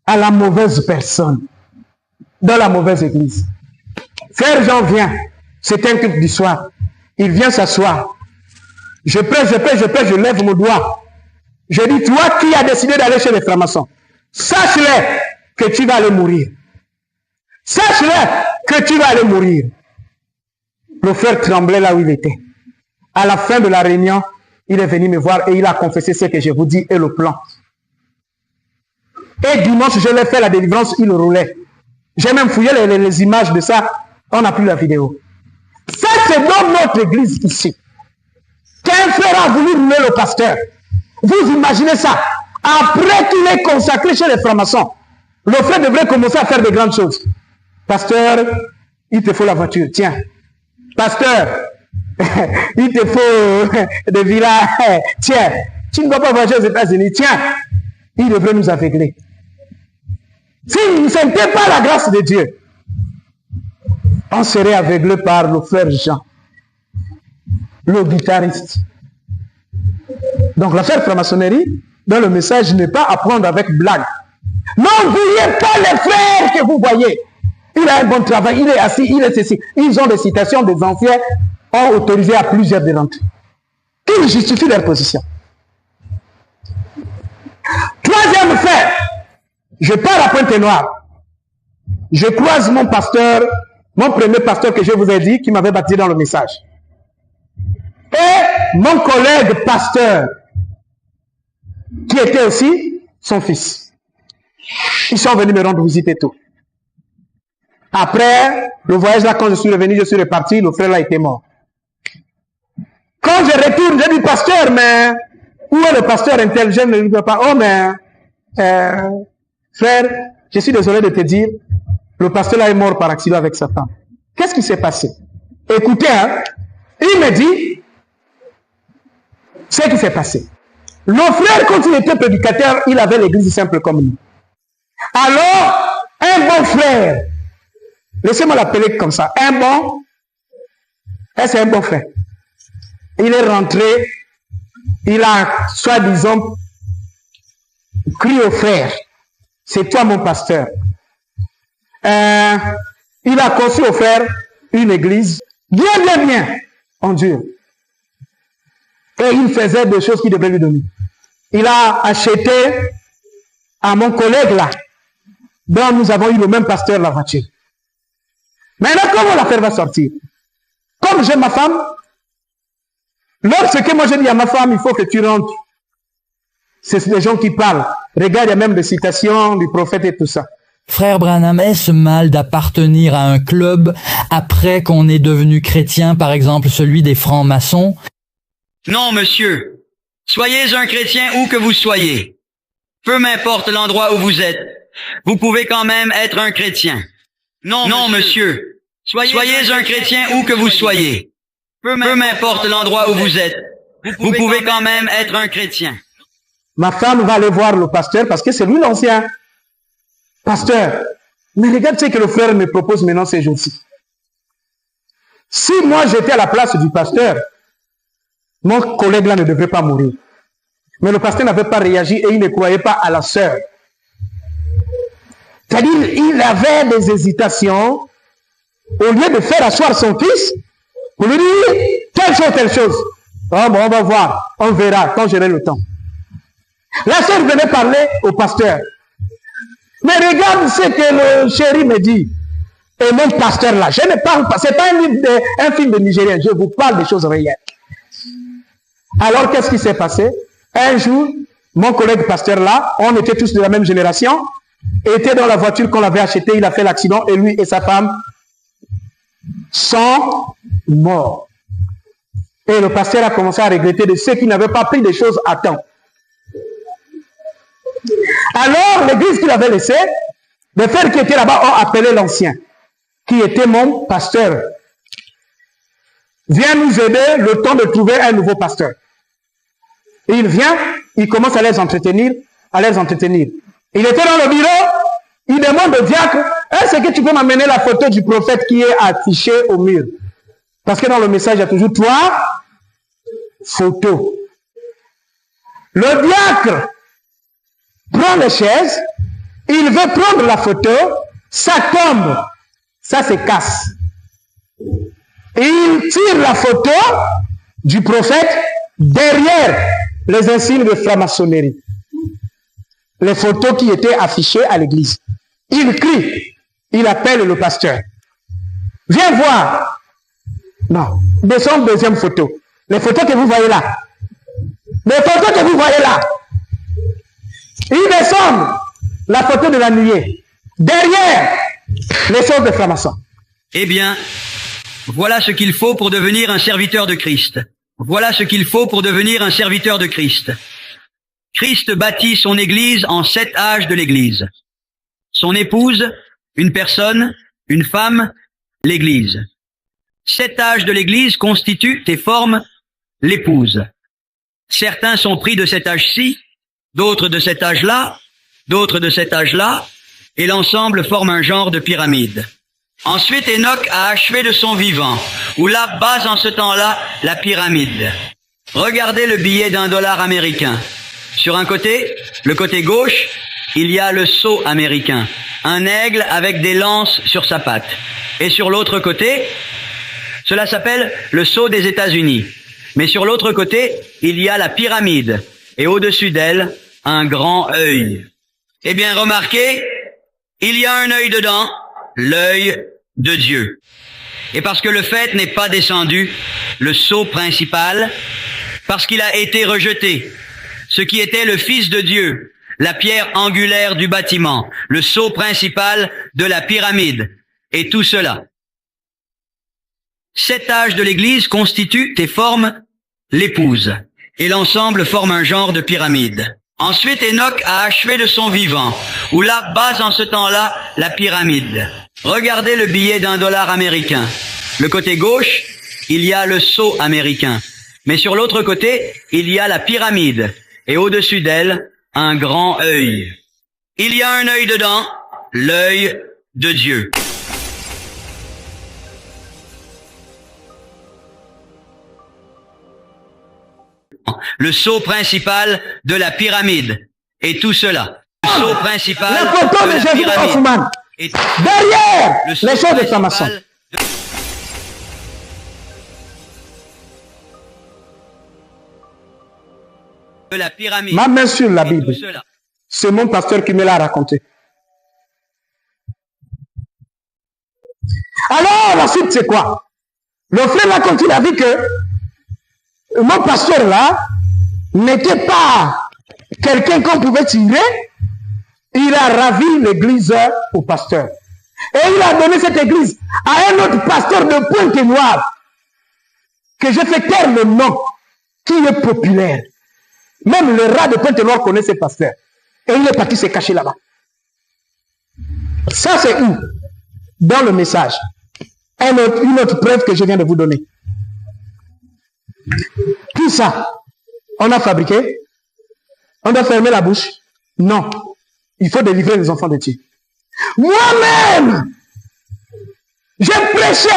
à la mauvaise personne, dans la mauvaise église. Frère Jean vient, c'est un culte du soir. Il vient s'asseoir. Je prêche, je lève mon doigt. Je dis, toi qui as décidé d'aller chez les francs-maçons, sache-le que tu vas aller mourir. Sache-le que tu vas aller mourir. Le frère tremblait là où il était. À la fin de la réunion, il est venu me voir et il a confessé ce que je vous dis et le plan. Et dimanche, je l'ai fait la délivrance, il roulait. J'ai même fouillé les images de ça. On n'a plus la vidéo. Ça, c'est dans notre église ici. Qu'un frère a voulu rouler le pasteur. Vous imaginez ça? Après qu'il est consacré chez les francs-maçons, le frère devrait commencer à faire de grandes choses. Pasteur, il te faut la voiture. Tiens. Pasteur, il te faut des villas. Tiens. Tu ne vas pas voyager aux États-Unis. Tiens. Il devrait nous aveugler. Si ce n'était pas la grâce de Dieu, on serait aveuglé par le frère Jean, le guitariste. Donc l'affaire franc-maçonnerie, dans le message, n'est pas à prendre avec blague. N'oubliez pas les frères que vous voyez. Il a un bon travail, il est assis, il est ceci. Ils ont des citations des anciens, ont autorisé à plusieurs de rentrer. Ils justifient leur position. Troisième fait, Je pars à Pointe-Noire. Je croise mon pasteur, mon premier pasteur que je vous ai dit, qui m'avait baptisé dans le message. Et mon collègue pasteur, qui était aussi son fils. Ils sont venus me rendre visite et tout. Après le voyage là, quand je suis revenu, je suis reparti, le frère là était mort. Quand je retourne, je dis, pasteur, mais où est le pasteur intelligent? Ne lui dit pas, oh, mais frère, je suis désolé de te dire, le pasteur là est mort par accident avec sa femme. Qu'est-ce qui s'est passé? Écoutez, hein, il me dit ce qui s'est passé. Le frère, quand il était prédicateur, il avait l'église simple comme nous. Alors, un bon frère, laissez-moi l'appeler comme ça, c'est un bon frère. Il est rentré, il a, soi-disant, crié au frère, c'est toi mon pasteur. Il a conçu au frère une église, bien, en Dieu. Et il faisait des choses qu'il devait lui donner. Il a acheté à mon collègue là, dont nous avons eu le même pasteur la voiture. Maintenant, comment l'affaire va sortir? Comme j'aime ma femme, lorsque moi je dis à ma femme, il faut que tu rentres. C'est les gens qui parlent. Regarde, il y a même des citations du prophète et tout ça.
Frère Branham, est-ce mal d'appartenir à un club après qu'on est devenu chrétien, par exemple celui des francs-maçons?
Non, monsieur. Soyez un chrétien où que vous soyez. Peu m'importe l'endroit où vous êtes. Vous pouvez quand même être un chrétien. Non, monsieur. Soyez un chrétien où que vous soyez. Peu m'importe l'endroit où vous êtes. Vous pouvez quand même être un chrétien.
Ma femme va aller voir le pasteur parce que c'est lui l'ancien pasteur. Mais regarde ce que le frère me propose maintenant ces jours-ci. Si moi j'étais à la place du pasteur, mon collègue là ne devrait pas mourir. Mais le pasteur n'avait pas réagi et il ne croyait pas à la sœur. C'est-à-dire, il avait des hésitations. Au lieu de faire asseoir son fils, pour lui dire telle chose. Oh, bon, on va voir, on verra quand j'aurai le temps. La sœur venait parler au pasteur. Mais regarde ce que le chéri me dit. Et mon pasteur là, je ne parle pas, c'est pas un film de Nigérien, je vous parle des choses réelles. Alors, qu'est-ce qui s'est passé? Un jour, mon collègue pasteur là, on était tous de la même génération, était dans la voiture qu'on avait achetée, il a fait l'accident, et lui et sa femme sont morts. Et le pasteur a commencé à regretter de ceux qui n'avaient pas pris des choses à temps. Alors, l'église qu'il avait laissée, les frères qui étaient là-bas ont appelé l'ancien, qui était mon pasteur. Viens nous aider le temps de trouver un nouveau pasteur. Et il vient, il commence à les entretenir, Il était dans le bureau, il demande au diacre, est-ce que tu peux m'amener la photo du prophète qui est affichée au mur? Parce que dans le message, il y a toujours 3 photos. Le diacre prend les chaises, il veut prendre la photo, ça tombe, ça se casse. Et il tire la photo du prophète derrière les insignes de franc-maçonnerie. Les photos qui étaient affichées à l'église. Il crie, il appelle le pasteur. Viens voir. Non, descends deuxième photo. Les photos que vous voyez là. Les photos que vous voyez là. Il descend la photo de la nuée. Derrière, les choses de francs-maçons.
Eh bien, voilà ce qu'il faut pour devenir un serviteur de Christ. Voilà ce qu'il faut pour devenir un serviteur de Christ. Christ bâtit son Église en 7 âges de l'Église. Son épouse, une personne, une femme, l'Église. 7 âges de l'Église constituent et forment l'épouse. Certains sont pris de cet âge-ci, d'autres de cet âge-là, d'autres de cet âge-là, et l'ensemble forme un genre de pyramide. Ensuite, Enoch a achevé de son vivant, où là base en ce temps-là la pyramide. Regardez le billet d'$1 américain. Sur un côté, le côté gauche, il y a le sceau américain, un aigle avec des lances sur sa patte. Et sur l'autre côté, cela s'appelle le sceau des États-Unis. Mais sur l'autre côté, il y a la pyramide, et au-dessus d'elle, un grand œil. Eh bien, remarquez, il y a un œil dedans, l'œil de Dieu. Et parce que le faîte n'est pas descendu, le sceau principal, parce qu'il a été rejeté, ce qui était le Fils de Dieu, la pierre angulaire du bâtiment, le sceau principal de la pyramide, et tout cela. 7 âges de l'Église constituent et forment l'épouse, et l'ensemble forme un genre de pyramide. Ensuite, Enoch a achevé de son vivant, où là base en ce temps-là la pyramide. Regardez le billet d'$1 américain. Le côté gauche, il y a le sceau américain, mais sur l'autre côté, il y a la pyramide, et au-dessus d'elle, un grand œil. Il y a un œil dedans, l'œil de Dieu. Le sceau principal de la pyramide, et tout cela. Le sceau principal
La photo de Jésus Hoffman. Derrière les choses de Samason.
De la pyramide.
Ma main sur la Bible. C'est mon pasteur qui me l'a raconté. Alors, la suite, c'est quoi? Le frère là, quand il a dit que mon pasteur là n'était pas quelqu'un qu'on pouvait tirer, il a ravi l'église au pasteur. Et il a donné cette église à un autre pasteur de Pointe-Noire, que j'ai fait taire le nom, qui est populaire. Même le rat de Pointe-Noire connaît ce pasteur. Et il est parti se cacher là-bas. Ça, c'est où? Dans le message. Une autre preuve que je viens de vous donner. Tout ça, on a fabriqué. On doit fermer la bouche. Non. Il faut délivrer les enfants de Dieu. Moi-même, j'ai prêché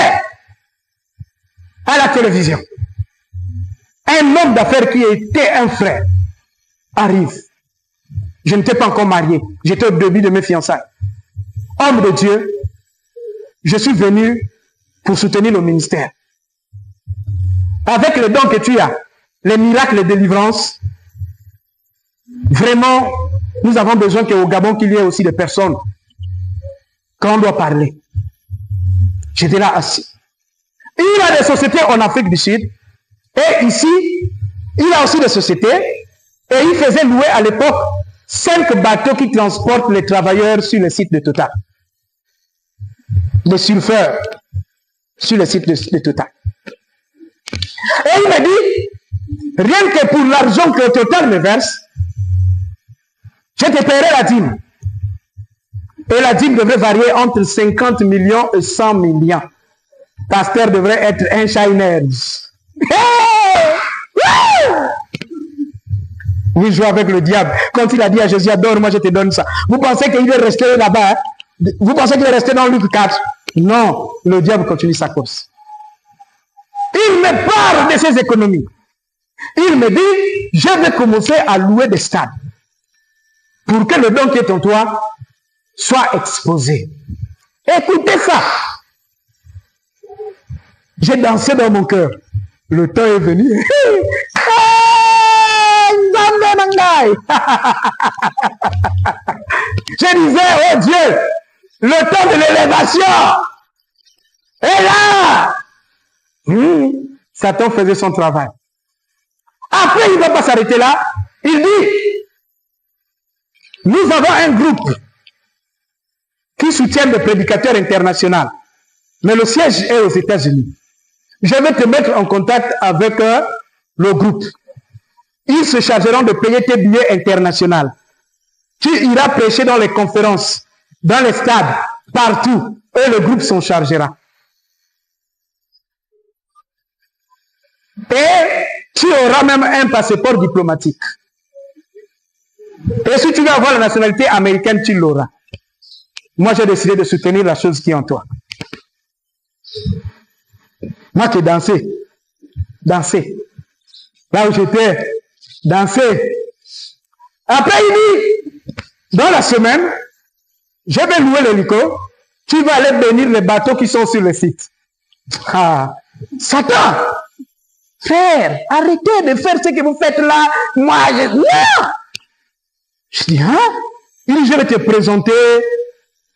à la télévision. Un homme d'affaires qui était un frère arrive. Je n'étais pas encore marié. J'étais au début de mes fiançailles. Homme de Dieu, je suis venu pour soutenir le ministère. Avec les dons que tu as, les miracles, les délivrances, vraiment, nous avons besoin qu'au Gabon, qu'il y ait aussi des personnes quand on doit parler. J'étais là assis. Il y a des sociétés en Afrique du Sud. Et ici, il y a aussi des sociétés. Et il faisait louer à l'époque 5 bateaux qui transportent les travailleurs sur le site de Total. Les surfeurs sur le site de Total. Et il m'a dit, rien que pour l'argent que Total me verse, je te paierai la dîme. Et la dîme devrait varier entre 50 millions et 100 millions. Pasteur devrait être un Chinese. Oui, joue avec le diable. Quand il a dit à Jésus, adore-moi, je te donne ça. Vous pensez qu'il est resté là-bas? Vous pensez qu'il est resté dans Luc 4? Non, le diable continue sa course. Il me parle de ses économies. Il me dit, je vais commencer à louer des stades pour que le don qui est en toi soit exposé. Écoutez ça. J'ai dansé dans mon cœur. Le temps est venu. Je disais, oh Dieu, le temps de l'élévation est là. Satan faisait son travail. Après, il ne va pas s'arrêter là. Il dit, nous avons un groupe qui soutient des prédicateurs internationaux. Mais le siège est aux États-Unis. Je vais te mettre en contact avec le groupe. Ils se chargeront de payer tes billets internationaux. Tu iras prêcher dans les conférences, dans les stades, partout. Et le groupe s'en chargera. Et tu auras même un passeport diplomatique. Et si tu veux avoir la nationalité américaine, tu l'auras. Moi, j'ai décidé de soutenir la chose qui est en toi. Moi qui ai dansé. Là où j'étais, danser. Après, il dit, dans la semaine, je vais louer l'hélico, tu vas aller bénir les bateaux qui sont sur le site. Ah, Satan! Frère, arrêtez de faire ce que vous faites là. Moi, je dis, hein? Il dit, je vais te présenter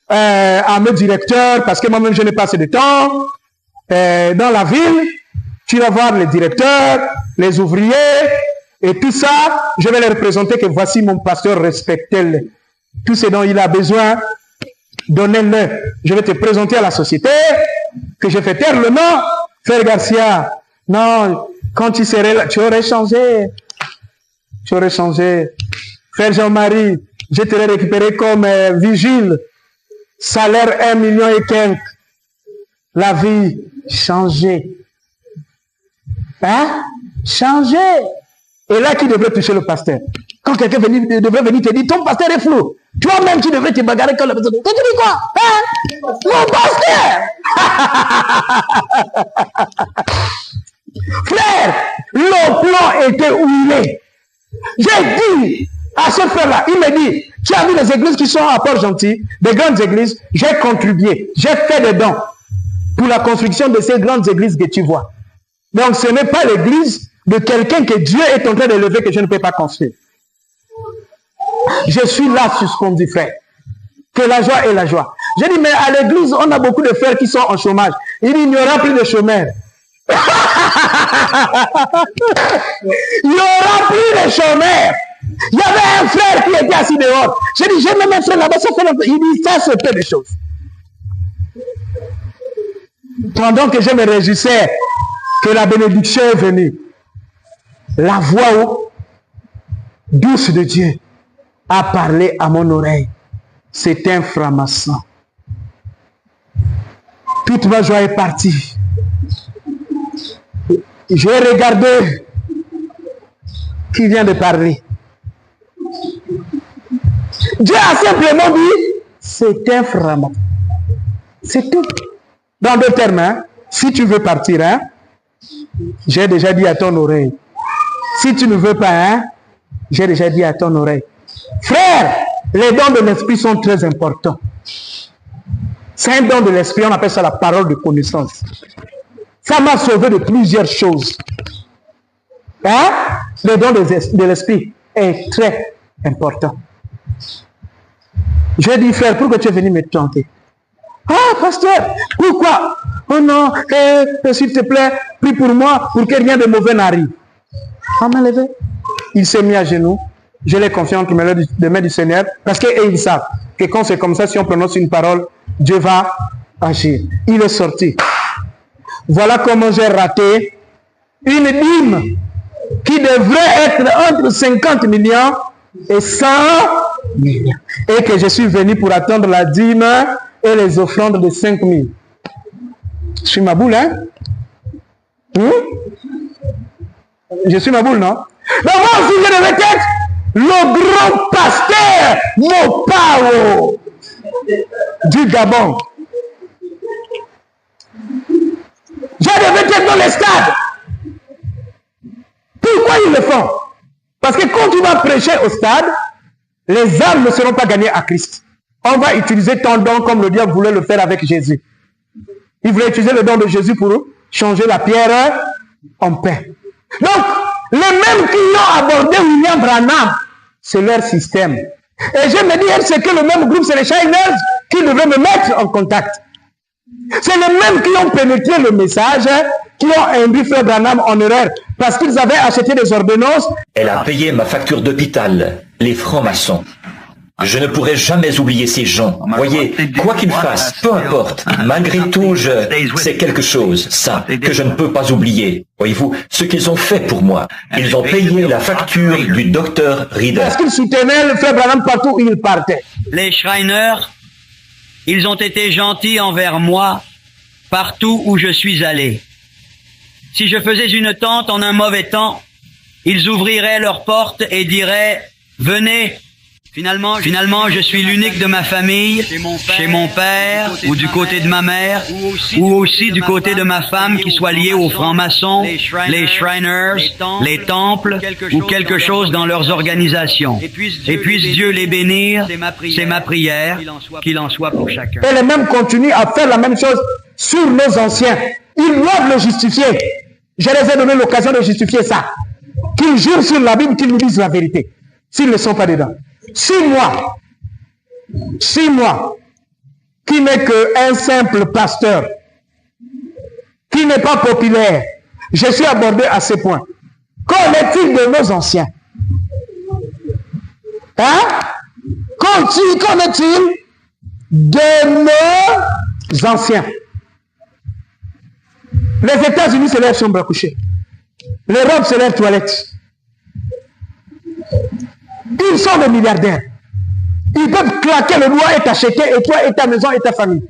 à mes directeurs, parce que moi-même, je n'ai pas assez de temps. Dans la ville, tu vas voir les directeurs, les ouvriers, et tout ça, je vais leur présenter que voici mon pasteur, respectez-le. Tout ce dont il a besoin, donnez-le. Je vais te présenter à la société, que je fais taire le nom. Frère Garcia, non, quand tu serais là, tu aurais changé. Tu aurais changé. Frère Jean-Marie, je t'aurais récupéré comme vigile. Salaire 1 million et quelques. La vie, changé. Hein? Changé. Et là, qui devrait toucher le pasteur? Quand quelqu'un devrait venir te dire, ton pasteur est flou. Toi-même, tu devrais te bagarrer quand la personne. Tu dis quoi? Hein? Mon pasteur! Frère, le plan était où il est. J'ai dit à ce frère-là, il me dit, tu as vu les églises qui sont à Port-Gentil, des grandes églises, j'ai contribué, j'ai fait des dons pour la construction de ces grandes églises que tu vois. Donc ce n'est pas l'église de quelqu'un que Dieu est en train d'élever que je ne peux pas construire. Je suis là sur ce qu'on dit, frère. Que la joie est la joie. J'ai dit, mais à l'église, on a beaucoup de frères qui sont en chômage. Il dit, il n'y aura plus de chômeurs. Il n'y aura plus de chômeurs. Il y avait un frère qui était assis dehors. J'ai dit, j'ai même un frère là-bas, ça fait longtemps. Il dit, ça c'est peu de choses. Pendant que je me réjouissais que la bénédiction est venue, la voix douce de Dieu a parlé à mon oreille. C'est un franc-maçon. Toute ma joie est partie. J'ai regardé qui vient de parler. Dieu a simplement dit, c'est un franc-maçon. C'est tout. Dans d'autres termes, hein, si tu veux partir, hein, j'ai déjà dit à ton oreille. Si tu ne veux pas, hein, j'ai déjà dit à ton oreille. Frère, les dons de l'esprit sont très importants. C'est un don de l'esprit, on appelle ça la parole de connaissance. Ça m'a sauvé de plusieurs choses. Hein? Le don de l'esprit est très important. J'ai dit, frère, pourquoi tu es venu me tenter? Ah, pasteur, pourquoi? Oh non, s'il te plaît, prie pour moi, pour que rien de mauvais n'arrive. On m'a levé. Il s'est mis à genoux. Je l'ai confié entre les mains du Seigneur, parce qu'ils savent que quand c'est comme ça, si on prononce une parole, Dieu va agir. Il est sorti. Voilà comment j'ai raté une dîme qui devrait être entre 50 millions et 100 millions. Et que je suis venu pour attendre la dîme et les offrandes de 5 000. Je suis ma boule, hein? Je suis ma boule, non? Mais moi aussi, je devais être le grand pasteur Mopao du Gabon. Je devais être dans les stades. Pourquoi ils le font? Parce que quand tu vas prêcher au stade, les âmes ne seront pas gagnées à Christ. On va utiliser ton don comme le diable voulait le faire avec Jésus. Il voulait utiliser le don de Jésus pour changer la pierre en pain. Donc, les mêmes qui ont abordé William Branham, c'est leur système. Et je me dis, c'est que le même groupe, c'est les Shiners qui devaient me mettre en contact. C'est les mêmes qui ont pénétré le message, qui ont induit Frère Branham en erreur, parce qu'ils avaient acheté des ordonnances.
Elle a payé ma facture d'hôpital, les francs-maçons. Je ne pourrai jamais oublier ces gens. Voyez, quoi qu'ils fassent, peu importe, malgré tout, c'est quelque chose, ça, que je ne peux pas oublier. Voyez-vous, ce qu'ils ont fait pour moi. Ils ont payé la facture du docteur Reader.
Parce qu'ils soutenaient le Frère Branham partout où il partait.
Les Shriners, ils ont été gentils envers moi partout où je suis allé. Si je faisais une tente en un mauvais temps, ils ouvriraient leurs portes et diraient « Venez ». Finalement, je suis l'unique de ma famille, chez mon père, ou du côté de ma mère, ou aussi du côté de ma femme qui soit liée aux francs-maçons, les Shriners, les temples, ou quelque chose dans leurs organisations. Et puisse Dieu les bénir, c'est ma prière, qu'il en soit pour chacun.
Et les mêmes continuent à faire la même chose sur nos anciens. Ils doivent le justifier. Je les ai donné l'occasion de justifier ça. Qu'ils jurent sur la Bible, qu'ils nous disent la vérité. S'ils ne sont pas dedans. Si moi, Si moi, qui n'est qu'un simple pasteur, qui n'est pas populaire, je suis abordé à ce point, qu'en est-il de nos anciens? Hein? Qu'en est-il de nos anciens? Les États-Unis, c'est leur chambre à coucher. L'Europe, c'est leur toilette. Ils sont des milliardaires. Ils peuvent claquer le doigt et t'acheter, et toi, et ta maison, et ta famille.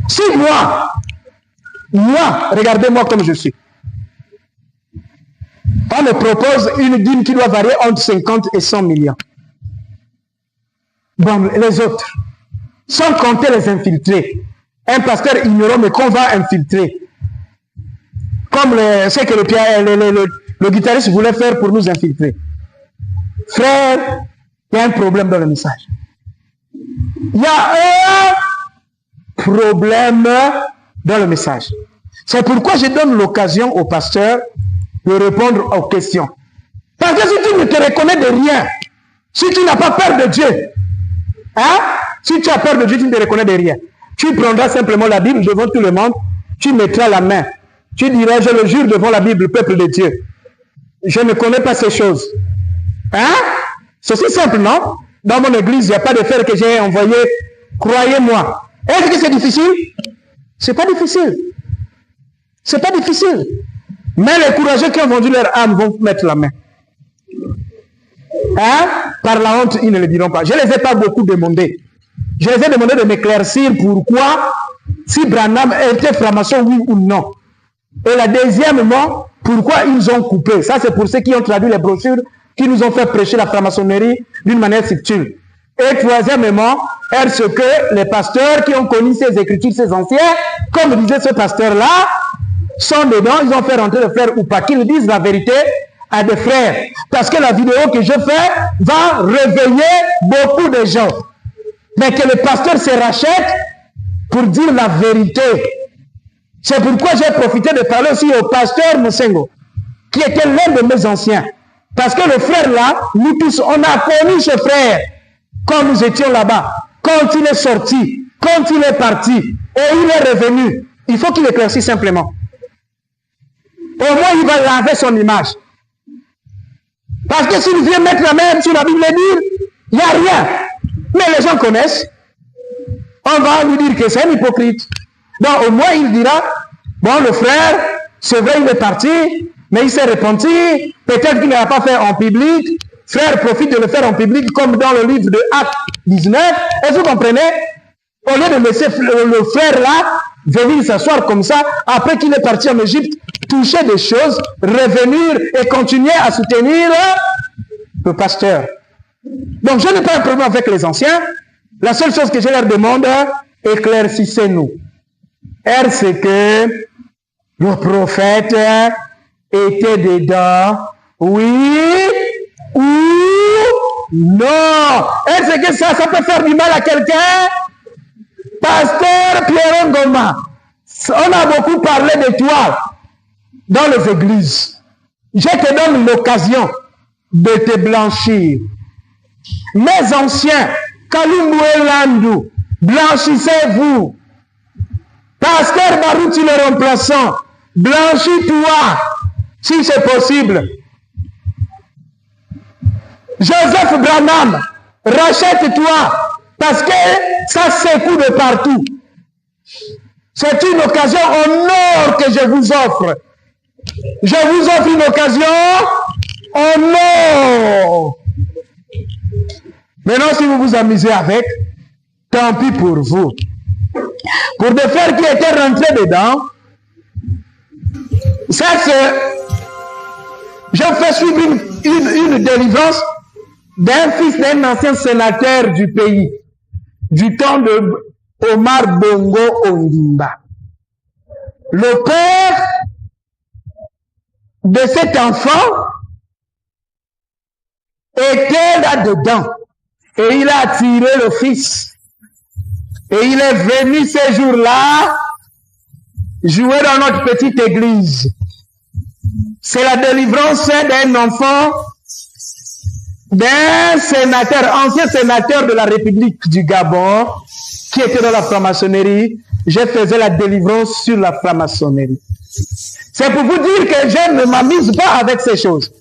Si moi, regardez-moi comme je suis. On me propose une dîme qui doit varier entre 50 et 100 millions. Bon, les autres, sans compter les infiltrés. Un pasteur ignorant, mais qu'on va infiltrer. Comme ce que le guitariste voulait faire pour nous infiltrer. Frère, il y a un problème dans le message. Il y a un problème dans le message. C'est pourquoi je donne l'occasion au pasteur de répondre aux questions. Parce que si tu ne te reconnais de rien, si tu n'as pas peur de Dieu, hein? Si tu as peur de Dieu, tu ne te reconnais de rien. Tu prendras simplement la Bible devant tout le monde, tu mettras la main. Tu diras, je le jure devant la Bible, peuple de Dieu. Je ne connais pas ces choses. Hein? C'est si simple, non? Dans mon église, il n'y a pas de frère que j'ai envoyé. Croyez-moi. Est-ce que c'est difficile? C'est pas difficile. C'est pas difficile. Mais les courageux qui ont vendu leur âme vont mettre la main. Hein? Par la honte, ils ne le diront pas. Je ne les ai pas beaucoup demandé. Je les ai demandé de m'éclaircir pourquoi, si Branham était franc-maçon, oui ou non. Et la deuxièmement, pourquoi ils ont coupé. Ça, c'est pour ceux qui ont traduit les brochures, qui nous ont fait prêcher la franc-maçonnerie d'une manière subtile. Et troisièmement, est-ce que les pasteurs qui ont connu ces écritures, ces anciens, comme disait ce pasteur-là, sont dedans, ils ont fait rentrer le frère ou pas, qu'ils disent la vérité à des frères. Parce que la vidéo que je fais va réveiller beaucoup de gens. Mais que le pasteur se rachète pour dire la vérité. C'est pourquoi j'ai profité de parler aussi au pasteur Mosengo, qui était l'un de mes anciens. Parce que le frère là, nous tous, on a connu ce frère quand nous étions là-bas, quand il est sorti, quand il est parti, et il est revenu. Il faut qu'il éclaircisse simplement. Au moins, il va laver son image. Parce que s'il vient mettre la main sur la Bible et dire, il n'y a rien. Mais les gens connaissent. On va lui dire que c'est un hypocrite. Donc au moins il dira, bon le frère, c'est vrai il est parti, mais il s'est repenti, peut-être qu'il ne l'a pas fait en public. Frère profite de le faire en public comme dans le livre de Actes 19. Est-ce que vous comprenez? Au lieu de laisser le frère là venir s'asseoir comme ça, après qu'il est parti en Égypte, toucher des choses, revenir et continuer à soutenir le pasteur. Donc je n'ai pas un problème avec les anciens. La seule chose que je leur demande, éclaircissez-nous. Est-ce que le prophète était dedans? Oui ou non? Est-ce que ça peut faire du mal à quelqu'un? Pasteur Pierre Ngoma, on a beaucoup parlé de toi dans les églises. Je te donne l'occasion de te blanchir. Mes anciens, Kalumbu et Landou, blanchissez-vous. Pasteur Barouti le remplaçant, blanchis-toi, si c'est possible. Joseph Branham, rachète-toi, parce que ça secoue de partout. C'est une occasion en or que je vous offre. Je vous offre une occasion en or. Maintenant, si vous vous amusez avec, tant pis pour vous. Pour des frères qui étaient rentrés dedans, ça c'est... Je fais suivre une délivrance d'un fils d'un ancien sénateur du pays, du temps de Omar Bongo Ondimba. Le père de cet enfant était là-dedans. Et il a attiré le fils. Et il est venu ces jours-là jouer dans notre petite église. C'est la délivrance d'un enfant d'un sénateur, ancien sénateur de la République du Gabon, qui était dans la franc-maçonnerie. Je faisais la délivrance sur la franc-maçonnerie. C'est pour vous dire que je ne m'amuse pas avec ces choses.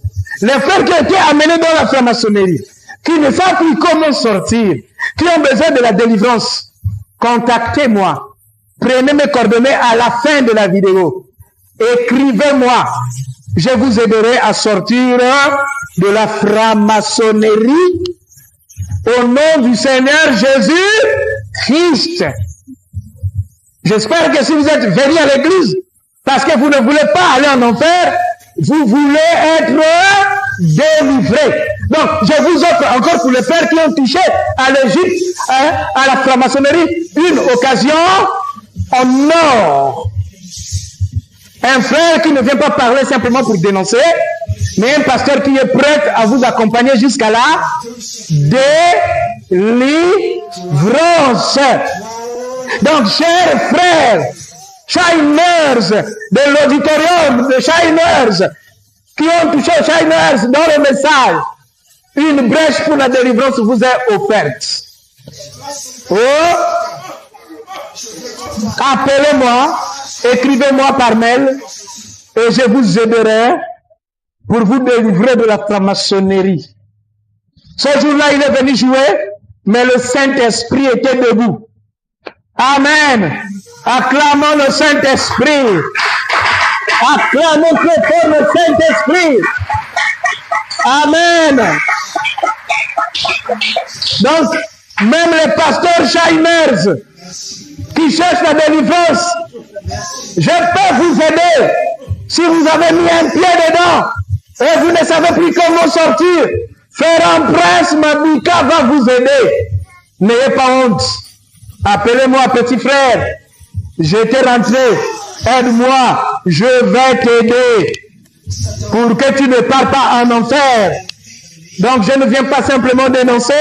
Les frères qui ont été amenés dans la franc-maçonnerie, qui ne savent plus comment sortir, qui ont besoin de la délivrance, contactez-moi. Prenez mes coordonnées à la fin de la vidéo. Écrivez-moi. Je vous aiderai à sortir de la franc-maçonnerie au nom du Seigneur Jésus-Christ. J'espère que si vous êtes venus à l'église, parce que vous ne voulez pas aller en enfer, vous voulez être délivrés. Donc, je vous offre encore pour les frères qui ont touché à l'Égypte, à la franc-maçonnerie, une occasion en or. Un frère qui ne vient pas parler simplement pour dénoncer, mais un pasteur qui est prêt à vous accompagner jusqu'à la délivrance. Donc, chers frères, Shiners de l'auditorium de Shiners, qui ont touché aux Shiners dans le message, une brèche pour la délivrance vous est offerte. Oh, appelez-moi, écrivez-moi par mail et je vous aiderai pour vous délivrer de la franc-maçonnerie. Ce jour-là, il est venu jouer, mais le Saint-Esprit était debout. Amen. Acclamons le Saint-Esprit. Acclamons très fort le Saint-Esprit. Amen. Donc, même les pasteurs Shiners qui cherchent la délivrance, je peux vous aider. Si vous avez mis un pied dedans et vous ne savez plus comment sortir, Ferrand Prince Mabika va vous aider. N'ayez pas honte. Appelez-moi petit frère. J'étais rentré. Aide-moi. Je vais t'aider pour que tu ne pars pas en enfer. Donc je ne viens pas simplement dénoncer,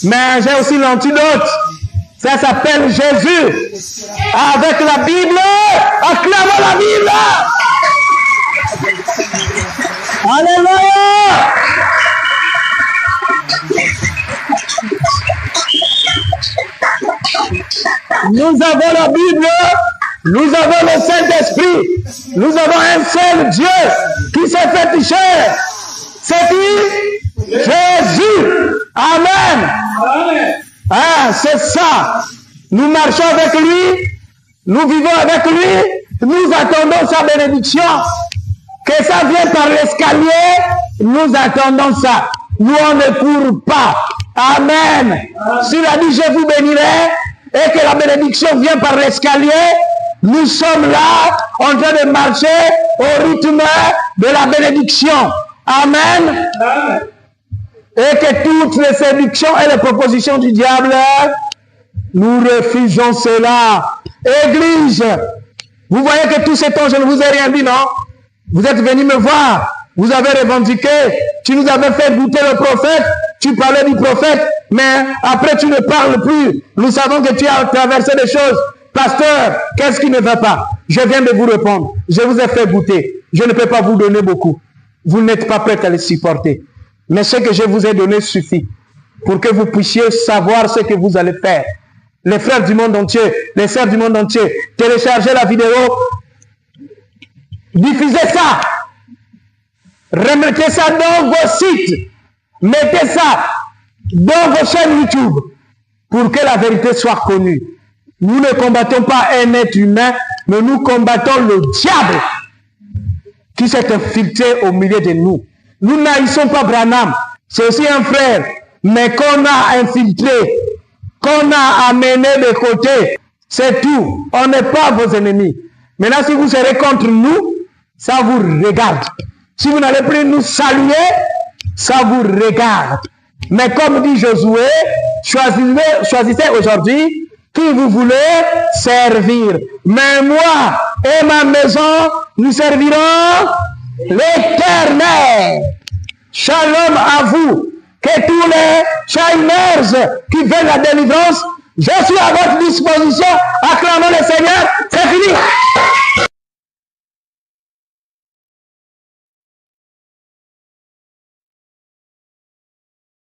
mais j'ai aussi l'antidote. Ça s'appelle Jésus. Avec la Bible, acclamons la Bible. Alléluia. Nous avons la Bible, nous avons le Saint-Esprit, nous avons un seul Dieu qui s'est fait chair. C'est qui? Jésus. Amen. Ah, c'est ça. Nous marchons avec lui, nous vivons avec lui, nous attendons sa bénédiction. Que ça vienne par l'escalier, nous attendons ça. Nous, on ne court pas. Amen. S'il a dit, je vous bénirai, et que la bénédiction vient par l'escalier, nous sommes là, en train de marcher au rythme de la bénédiction. Amen. Et que toutes les séductions et les propositions du diable, nous refusons cela. Église, vous voyez que tout ce temps, je ne vous ai rien dit, non? Vous êtes venus me voir, vous avez revendiqué, tu nous avais fait goûter le prophète, tu parlais du prophète, mais après tu ne parles plus. Nous savons que tu as traversé des choses. Pasteur, qu'est-ce qui ne va pas? Je viens de vous répondre. Je vous ai fait goûter. Je ne peux pas vous donner beaucoup. Vous n'êtes pas prêts à les supporter. Mais ce que je vous ai donné suffit pour que vous puissiez savoir ce que vous allez faire. Les frères du monde entier, les sœurs du monde entier, téléchargez la vidéo, diffusez ça, remettez ça dans vos sites, mettez ça dans vos chaînes YouTube pour que la vérité soit connue. Nous ne combattons pas un être humain, mais nous combattons le diable qui s'est infiltré au milieu de nous. Nous n'haïssons pas Branham, c'est aussi un frère, mais qu'on a infiltré, qu'on a amené de côté, c'est tout. On n'est pas vos ennemis. Maintenant, si vous serez contre nous, ça vous regarde. Si vous n'allez plus nous saluer, ça vous regarde. Mais comme dit Josué, choisissez aujourd'hui qui vous voulez servir. Mais moi et ma maison, nous servirons l'Éternel. Shalom à vous. Que tous les Shiners qui veulent la délivrance, je suis à votre disposition. Acclamons le Seigneur. C'est fini.